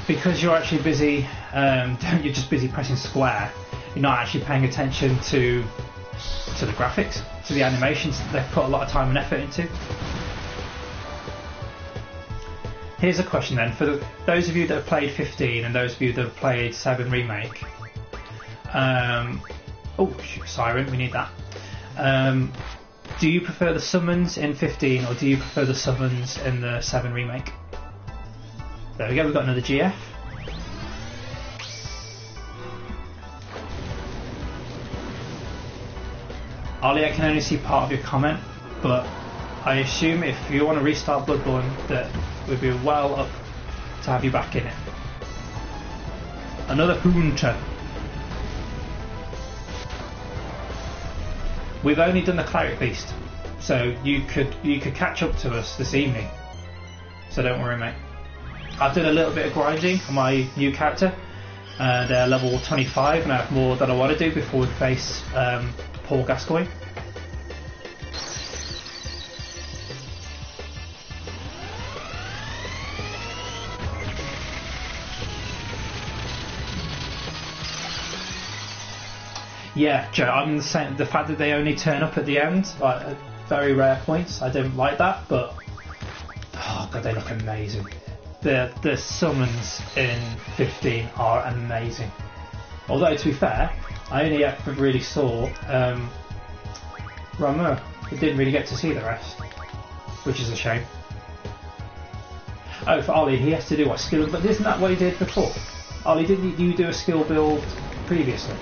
Because you're actually busy, you're just busy pressing square. You're not actually paying attention to the graphics, to the animations that they've put a lot of time and effort into. Here's a question then for those of you that have played 15 and those of you that have played 7 Remake. Oh, Siren, we need that. Do you prefer the summons in 15 or do you prefer the summons in the 7 Remake? There we go, we've got another GF. Ollie, I can only see part of your comment, but I assume if you want to restart Bloodborne that we'd be well up to have you back in it. Another Hunter. We've only done the Cleric Beast, so you could catch up to us this evening. So don't worry, mate. I've done a little bit of grinding on my new character. They're level 25 and I have more than I want to do before we face Paul Gascoigne. Yeah, Joe, I'm saying the fact that they only turn up at the end, like at very rare points, I don't like that, but oh god, they look amazing. The summons in 15 are amazing. Although to be fair, I only ever really saw Ramu. I didn't really get to see the rest, which is a shame. Oh, for Ollie, he has to do what, skill, but isn't that what he did before? Ollie, didn't you do a skill build previously?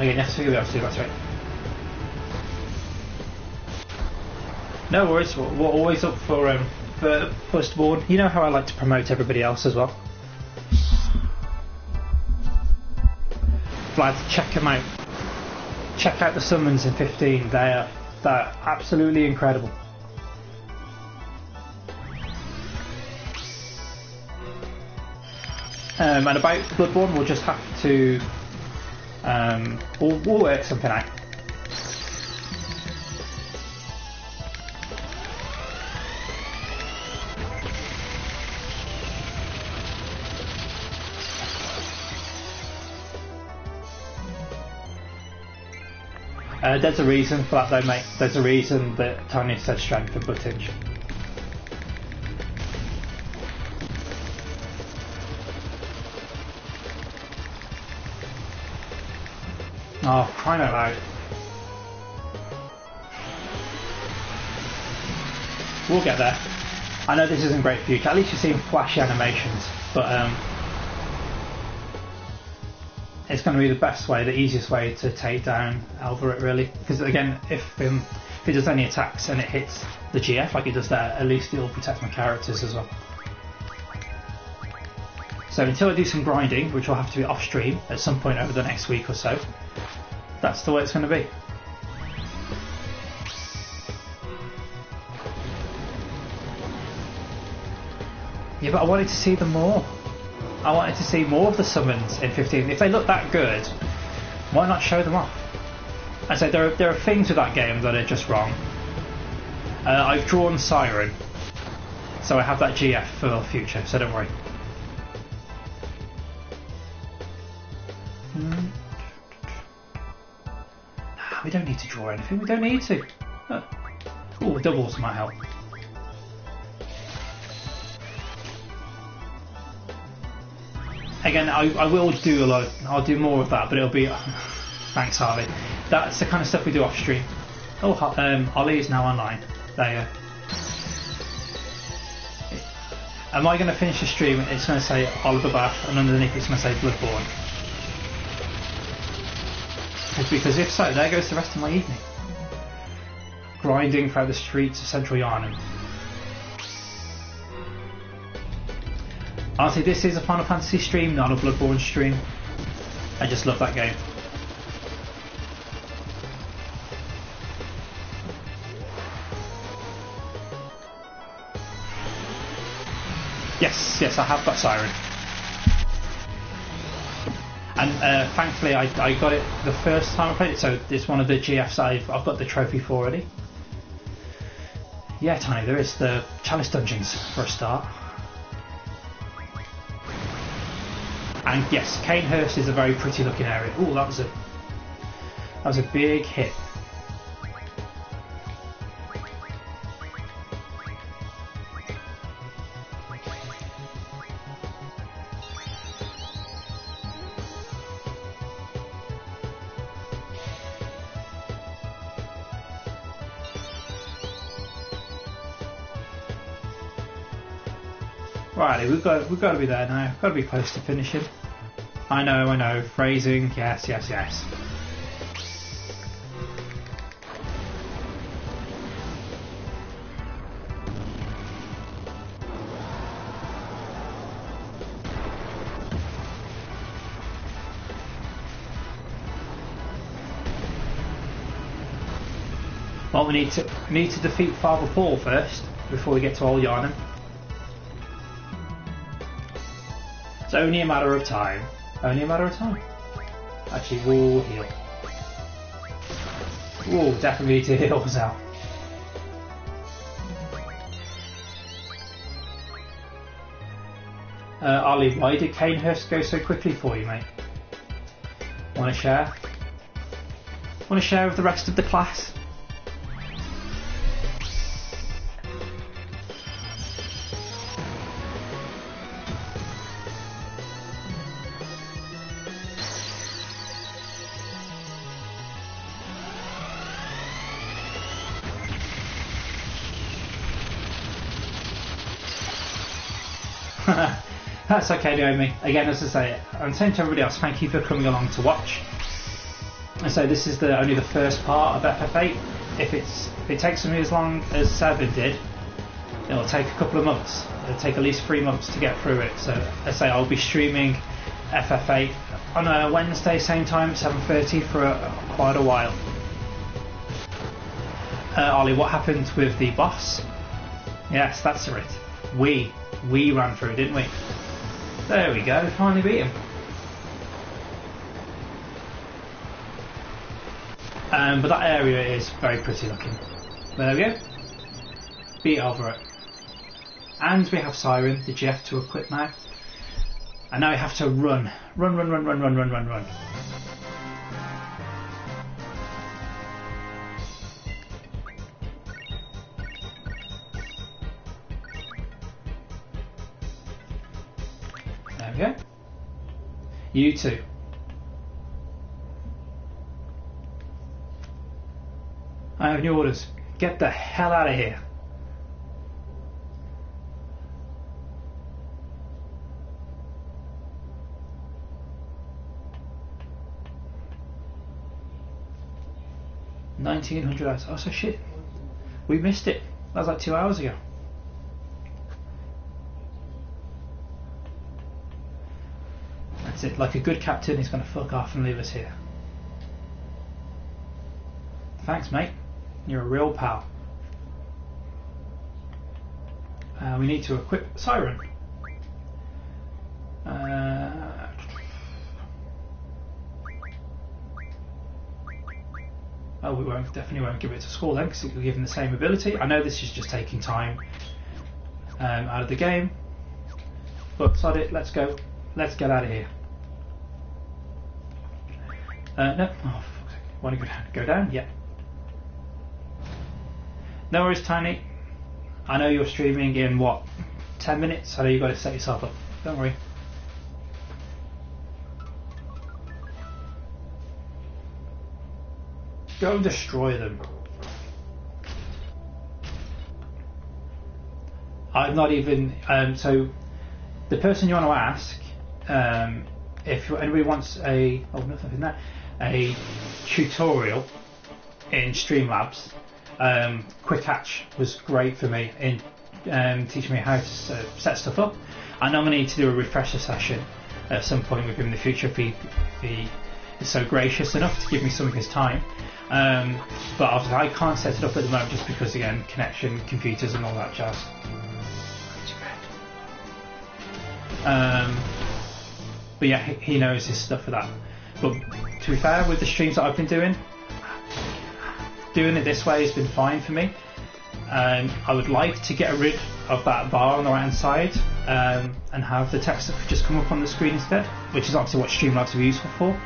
Again, you have to figure out to do, that's right. No worries, we're always up for Firstborn. You know how I like to promote everybody else as well. Vlad, check them out. Check out the summons in 15, they're absolutely incredible. And about Bloodborne, we'll just have to we'll work something out. There's a reason for that though, mate. There's a reason that Tony said strength and footage. Oh, crying out loud. We'll get there. I know this isn't great for you, at least you're seeing flashy animations, but it's going to be the best way, the easiest way to take down Alvaret, really. Because again, if he does any attacks and it hits the GF like he does there, at least it'll protect my characters as well. So until I do some grinding, which will have to be off stream at some point over the next week or so, that's the way it's going to be. Yeah, but I wanted to see them more. I wanted to see more of the summons in 15. If they look that good, why not show them off? I said there are things with that game that are just wrong. I've drawn Siren, so I have that GF for the future, so don't worry. We don't need to draw anything, we don't need to. Oh, doubles might help. Again, I will do a lot, I'll do more of that, but it'll be... Thanks, Harvey. That's the kind of stuff we do off stream. Oh, Ollie is now online. There you go. Am I going to finish the stream? It's going to say Oliver Bath, and underneath it's going to say Bloodborne. Because if so, there goes the rest of my evening. Grinding throughout the streets of Central Yarnum. Honestly, this is a Final Fantasy stream, not a Bloodborne stream. I just love that game. Yes, I have got Siren. And thankfully I got it the first time I played it, so it's one of the GFs I've got the trophy for already. Yeah, Tony, there is the Chalice Dungeons for a start. And yes, Canehurst is a very pretty looking area. Ooh, that was a big hit. Right, we've got to be there now. We've got to be close to finishing. I know. Phrasing, yes. Well, we need to defeat Father Paul first before we get to Old Yarnum. It's only a matter of time. Only a matter of time. Actually, we'll heal. We'll definitely need to heal us out. Ollie, why did Canehurst go so quickly for you, mate? Want to share? Want to share with the rest of the class? That's okay, Naomi. Again, as I say, I'm saying to everybody else, thank you for coming along to watch. And so this is only the first part of FF8. If it takes me as long as 7 did, it'll take a couple of months. It'll take at least 3 months to get through it. So as I say, I'll be streaming FF8 on a Wednesday, same time, 7:30 for quite a while. Ollie, what happened with the boss? Yes, that's it. We ran through, didn't we? There we go, finally beat him. But that area is very pretty looking. There we go. Beat over it. And we have Siren, the GF to equip now. And now we have to run. Run. There we go. You too. I have new orders. Get the hell out of here. $1,900. Oh, so shit. We missed it. That was like 2 hours ago. That's it. Like a good captain, he's going to fuck off and leave us here. Thanks, mate. You're a real pal. We need to equip Siren. Oh, we definitely won't give it to school then, because it will give him the same ability. I know this is just taking time out of the game, but sod it. Let's go. Let's get out of here. No. Oh, fuck's sake. Want to go down? Yeah. No worries, Tiny. I know you're streaming in what, 10 minutes? I know you've got to set yourself up. Don't worry. Go and destroy them. I'm not even. So, the person you want to ask, if anybody wants a tutorial in Streamlabs. Quick Hatch was great for me in teaching me how to set stuff up. I know I'm going to need to do a refresher session at some point with him in the future if he is so gracious enough to give me some of his time. But obviously I can't set it up at the moment just because, again, connection, computers and all that jazz. But yeah, he knows his stuff for that. But to be fair, with the streams that I've been doing it this way has been fine for me. I would like to get rid of that bar on the right hand side and have the text just come up on the screen instead, which is obviously what Streamlabs are useful for.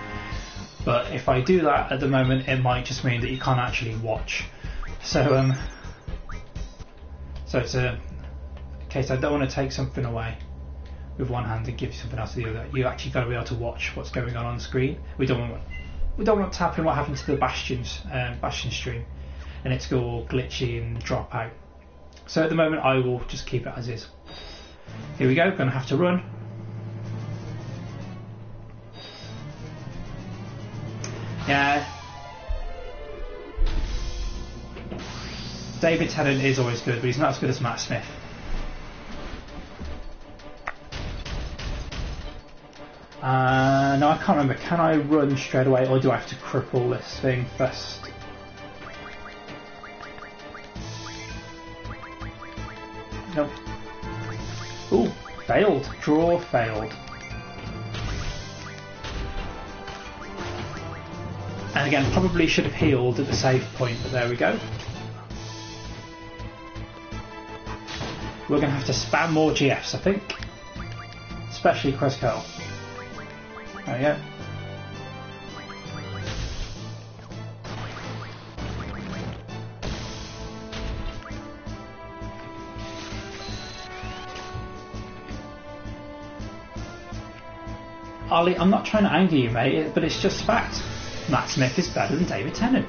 But if I do that at the moment, it might just mean that you can't actually watch. So it's a case I don't want to take something away with one hand and give you something else with the other. You actually got to be able to watch what's going on the screen. We don't want to happen what happened to the Bastion stream, and it's all glitchy and drop out. So at the moment I will just keep it as is. Here we go, gonna have to run. Yeah. David Tennant is always good, but he's not as good as Matt Smith. No, I can't remember. Can I run straight away, or do I have to cripple this thing first? Nope. Ooh, failed. Draw failed. And again, probably should have healed at the save point, but there we go. We're going to have to spam more GFs, I think. Especially Chris Curl. There we go. Ollie, I'm not trying to anger you, mate, but it's just fact. Matt Smith is better than David Tennant.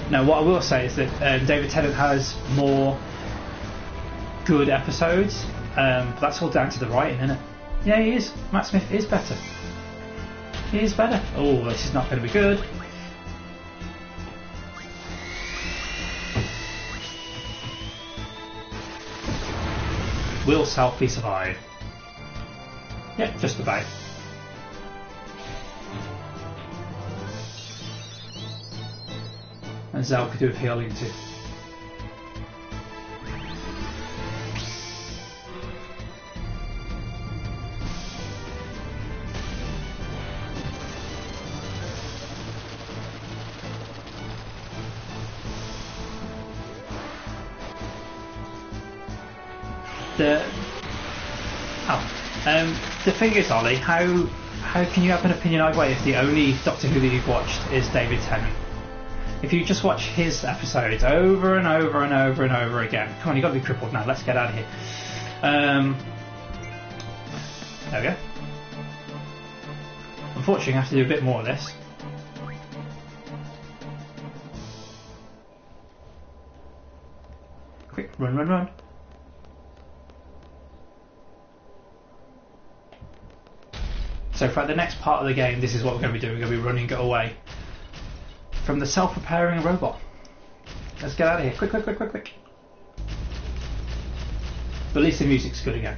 Now, what I will say is that David Tennant has more good episodes, but that's all down to the writing, isn't it? Yeah, he is. Matt Smith is better. He is better. Oh, this is not going to be good. Will Selfie survive? Yeah, just about. And Zal could do with healing too. The thing is, Ollie, how can you have an opinion either way if the only Doctor Who that you've watched is David Tennant? If you just watch his episodes over and over and over and over again, come on, you've got to be crippled now. Let's get out of here. There we go. Unfortunately, I have to do a bit more of this. Quick, run, run, run. So for the next part of the game, this is what we're going to be doing. We're going to be running away from the self-repairing robot. Let's get out of here. Quick, quick, quick, quick, quick. But at least the music's good again.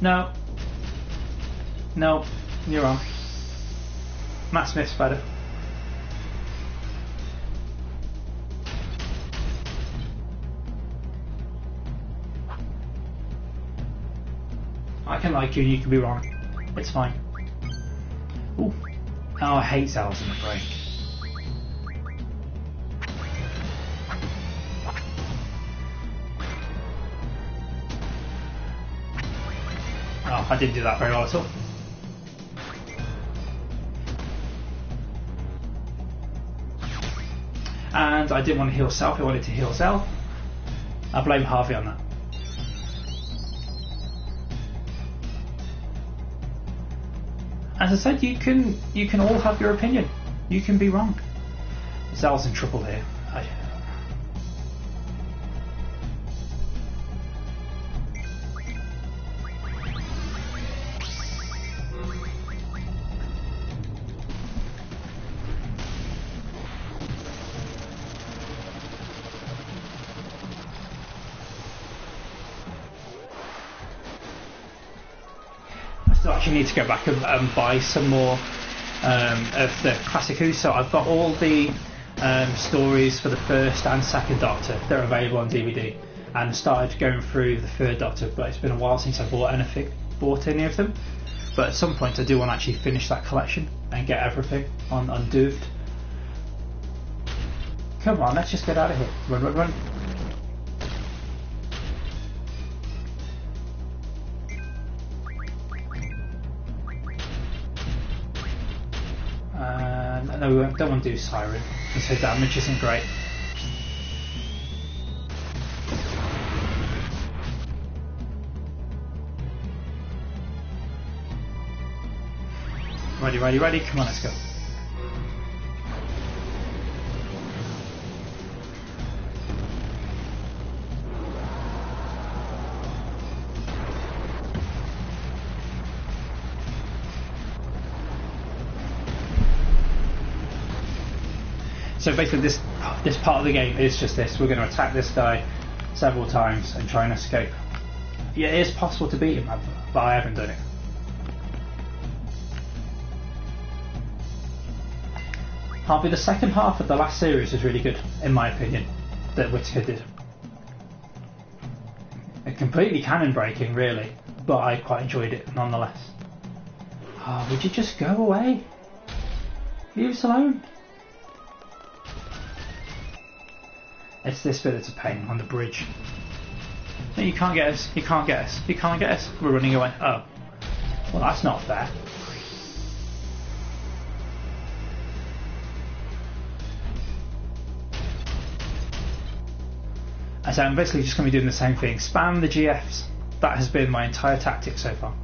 No. No, you're wrong. Matt Smith's better. I can like you and you can be wrong. It's fine. Ooh. Oh, I hate Zell's in the break. Oh, I didn't do that very well at all. And I didn't want to heal Self, I wanted to heal Zell. I blame Harvey on that. As I said, you can all have your opinion. You can be wrong. Zell's in trouble here. Actually need to go back and buy some more of the classic Who. So I've got all the stories for the first and second Doctor. They're available on DVD, and started going through the third Doctor, but it's been a while since I bought any of them. But at some point I do want to actually finish that collection and get everything on Duved. Come on, let's just get out of here. Run, run, run. No, we don't want to do Siren because her damage isn't great. Ready, ready, ready. Come on, let's go. So basically this part of the game is just this. We're going to attack this guy several times and try and escape. Yeah, it is possible to beat him, but I haven't done it. Harvey, the second half of the last series is really good, in my opinion, that Whittaker did. It completely canon breaking, really, but I quite enjoyed it nonetheless. Oh, would you just go away? Leave us alone. It's this bit that's a pain on the bridge. No, you can't get us. You can't get us. You can't get us. We're running away. Oh, well, that's not fair. So I'm basically just going to be doing the same thing. Spam the GFs. That has been my entire tactic so far.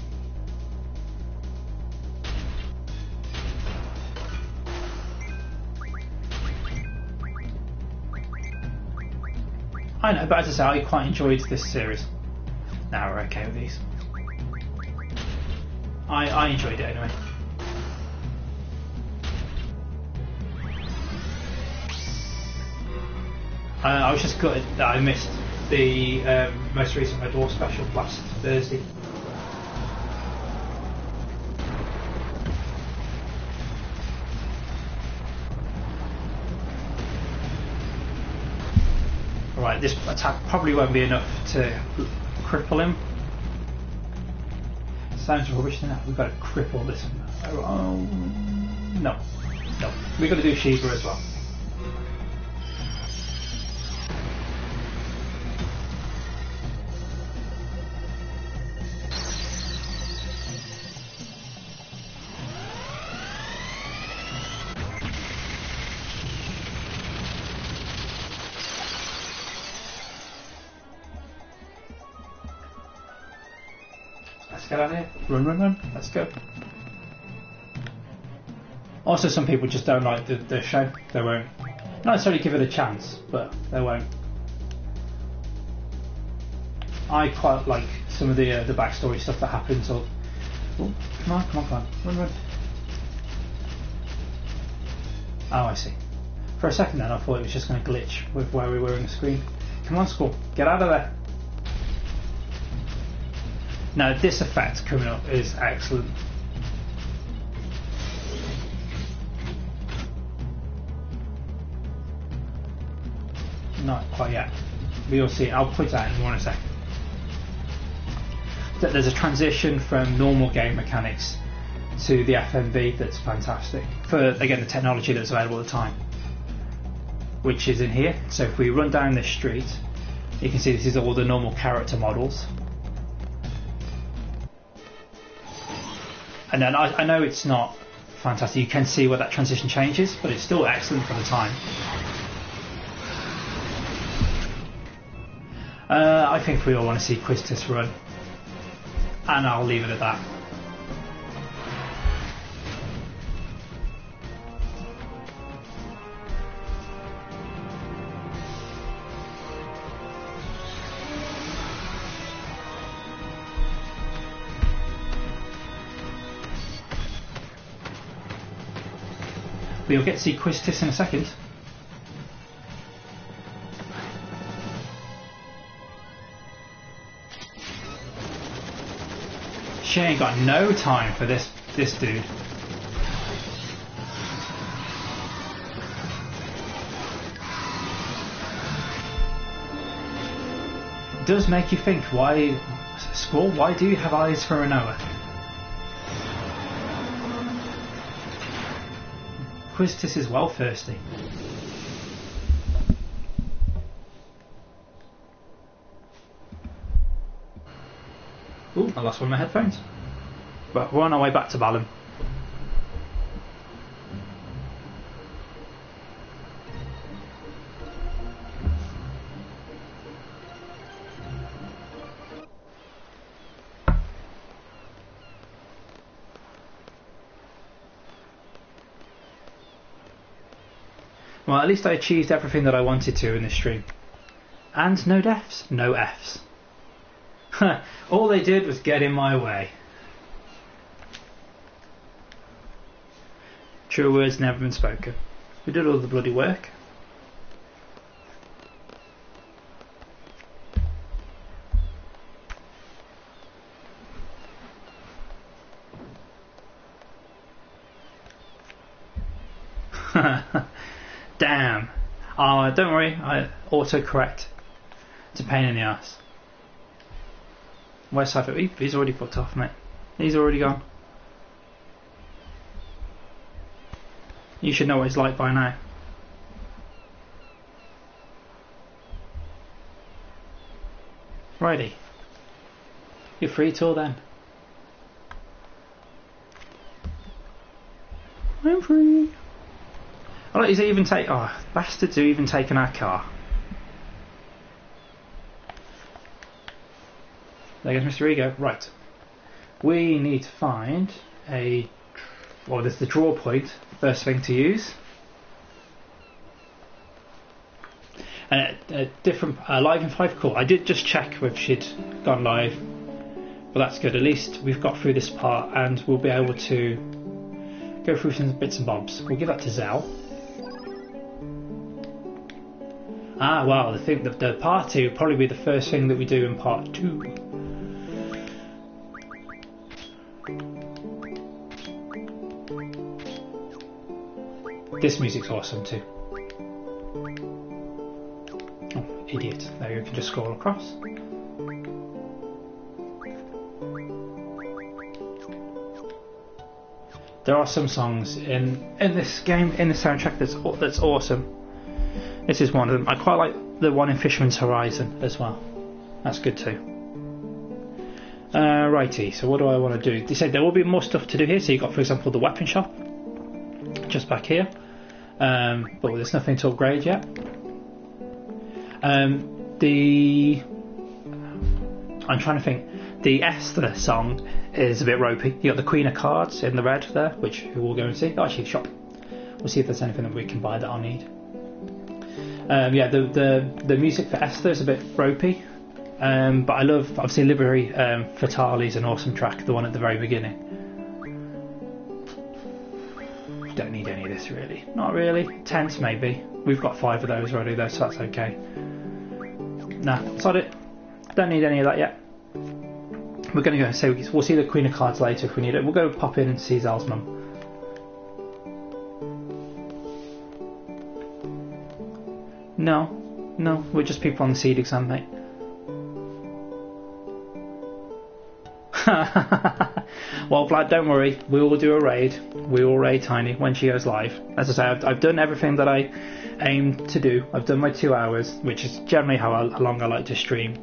I know, but as I say, I quite enjoyed this series. Now we're okay with these. I enjoyed it anyway. I was just gutted that I missed the most recent Red Dwarf special last Thursday. Right, this attack probably won't be enough to cripple him. Sounds rubbish now. We've got to cripple this. Oh, no. We've got to do Shiva as well. Let's get out of here. Run. Let's go. Also, some people just don't like the show. They won't. Not necessarily give it a chance, but they won't. I quite like some of the backstory stuff that happens. Or, oh, come on. Run. Oh, I see. For a second then I thought it was just going to glitch with where we were in the screen. Come on, Skull. Get out of there. Now this effect coming up is excellent. Not quite yet. But you'll see. I'll put that in one second. There's a transition from normal game mechanics to the FMV that's fantastic. For, again, the technology that's available at the time. Which is in here. So if we run down this street, you can see this is all the normal character models. And then I know it's not fantastic, you can see where that transition changes, but it's still excellent for the time. I think we all want to see Quistis run, and I'll leave it at that. We'll get to see Quistis in a second. She ain't got no time for this dude. It does make you think, why, Squall, why do you have eyes for Renoa? Quistis is well thirsty. Ooh, I lost one of my headphones. But we're on our way back to Balam. Well, at least I achieved everything that I wanted to in this stream. And no deaths, no Fs. All they did was get in my way. True words never been spoken. We did all the bloody work. Damn. Oh, don't worry, I autocorrect. It's a pain in the ass. Where's Cypher? He's already fucked off, mate. He's already gone. You should know what he's like by now. Righty. You're free till then. I'm free. Oh look, he's even bastards are even taking our car. There goes Mr. Ego. Right. We need to find there's the draw point, first thing to use. And a different live in 5, cool. I did just check if she'd gone live, but that's good. At least we've got through this part and we'll be able to go through some bits and bobs. We'll give that to Zell. Ah, well, the party will probably be the first thing that we do in part 2. This music's awesome too. Oh, idiot. There you can just scroll across. There are some songs in this game, in the soundtrack, that's awesome. This is one of them. I quite like the one in Fisherman's Horizon as well. That's good too. Righty, so what do I want to do? They said there will be more stuff to do here. So you've got, for example, the weapon shop just back here. But there's nothing to upgrade yet. I'm trying to think. The Esther song is a bit ropey. You got the Queen of Cards in the red there, which we'll go and see. Oh, actually, shop. We'll see if there's anything that we can buy that I'll need. Yeah, the music for Esther is a bit ropey, but I love, obviously, Liberty Fatali's an awesome track, the one at the very beginning. Don't need any of this really. Not really. Tense maybe. We've got 5 of those already though, so that's okay. Nah, sod it. Don't need any of that yet. We're going to go and say we'll see the Queen of Cards later if we need it. We'll go pop in and see Zell's mum. No, we're just people on the seed exam, mate. Well, Vlad, don't worry. We will do a raid. We will raid Tiny when she goes live. As I say, I've done everything that I aim to do. I've done my 2 hours, which is generally how long I like to stream.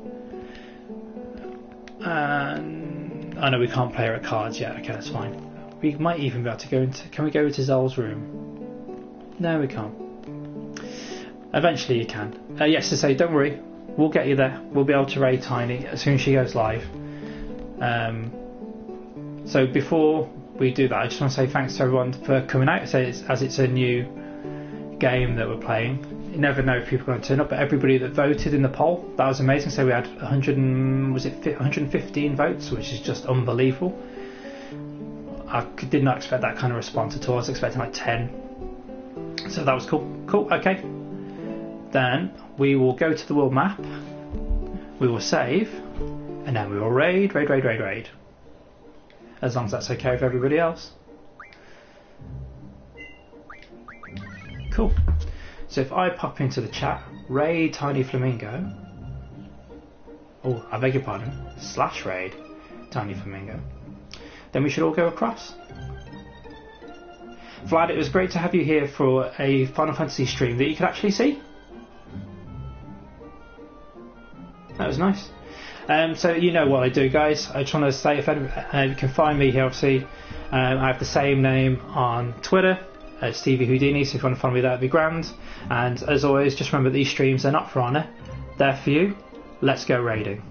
And I know we can't play her at cards yet. Okay, that's fine. We might even be able to go into... Can we go into Zell's room? No, we can't. Eventually you can. Yes, to say, don't worry. We'll get you there. We'll be able to raid Tiny as soon as she goes live. So before we do that, I just want to say thanks to everyone for coming out. So as it's a new game that we're playing, you never know if people are going to turn up. But everybody that voted in the poll, that was amazing. So we had 115 votes, which is just unbelievable. I did not expect that kind of response at all. I was expecting like 10. So that was cool. Cool. Okay. Then we will go to the world map. We will save, and then we will raid. As long as that's okay with everybody else. Cool. So if I pop into the chat, raid Tiny Flamingo. Oh, I beg your pardon. / raid Tiny Flamingo. Then we should all go across. Vlad, it was great to have you here for a Final Fantasy stream that you could actually see. That was nice. So you know what I do, guys. I just want to say, if you can find me here, obviously, I have the same name on Twitter, Stevie Houdini, so if you want to follow me, that would be grand. And as always, just remember these streams are not for honour, they're for you. Let's go raiding.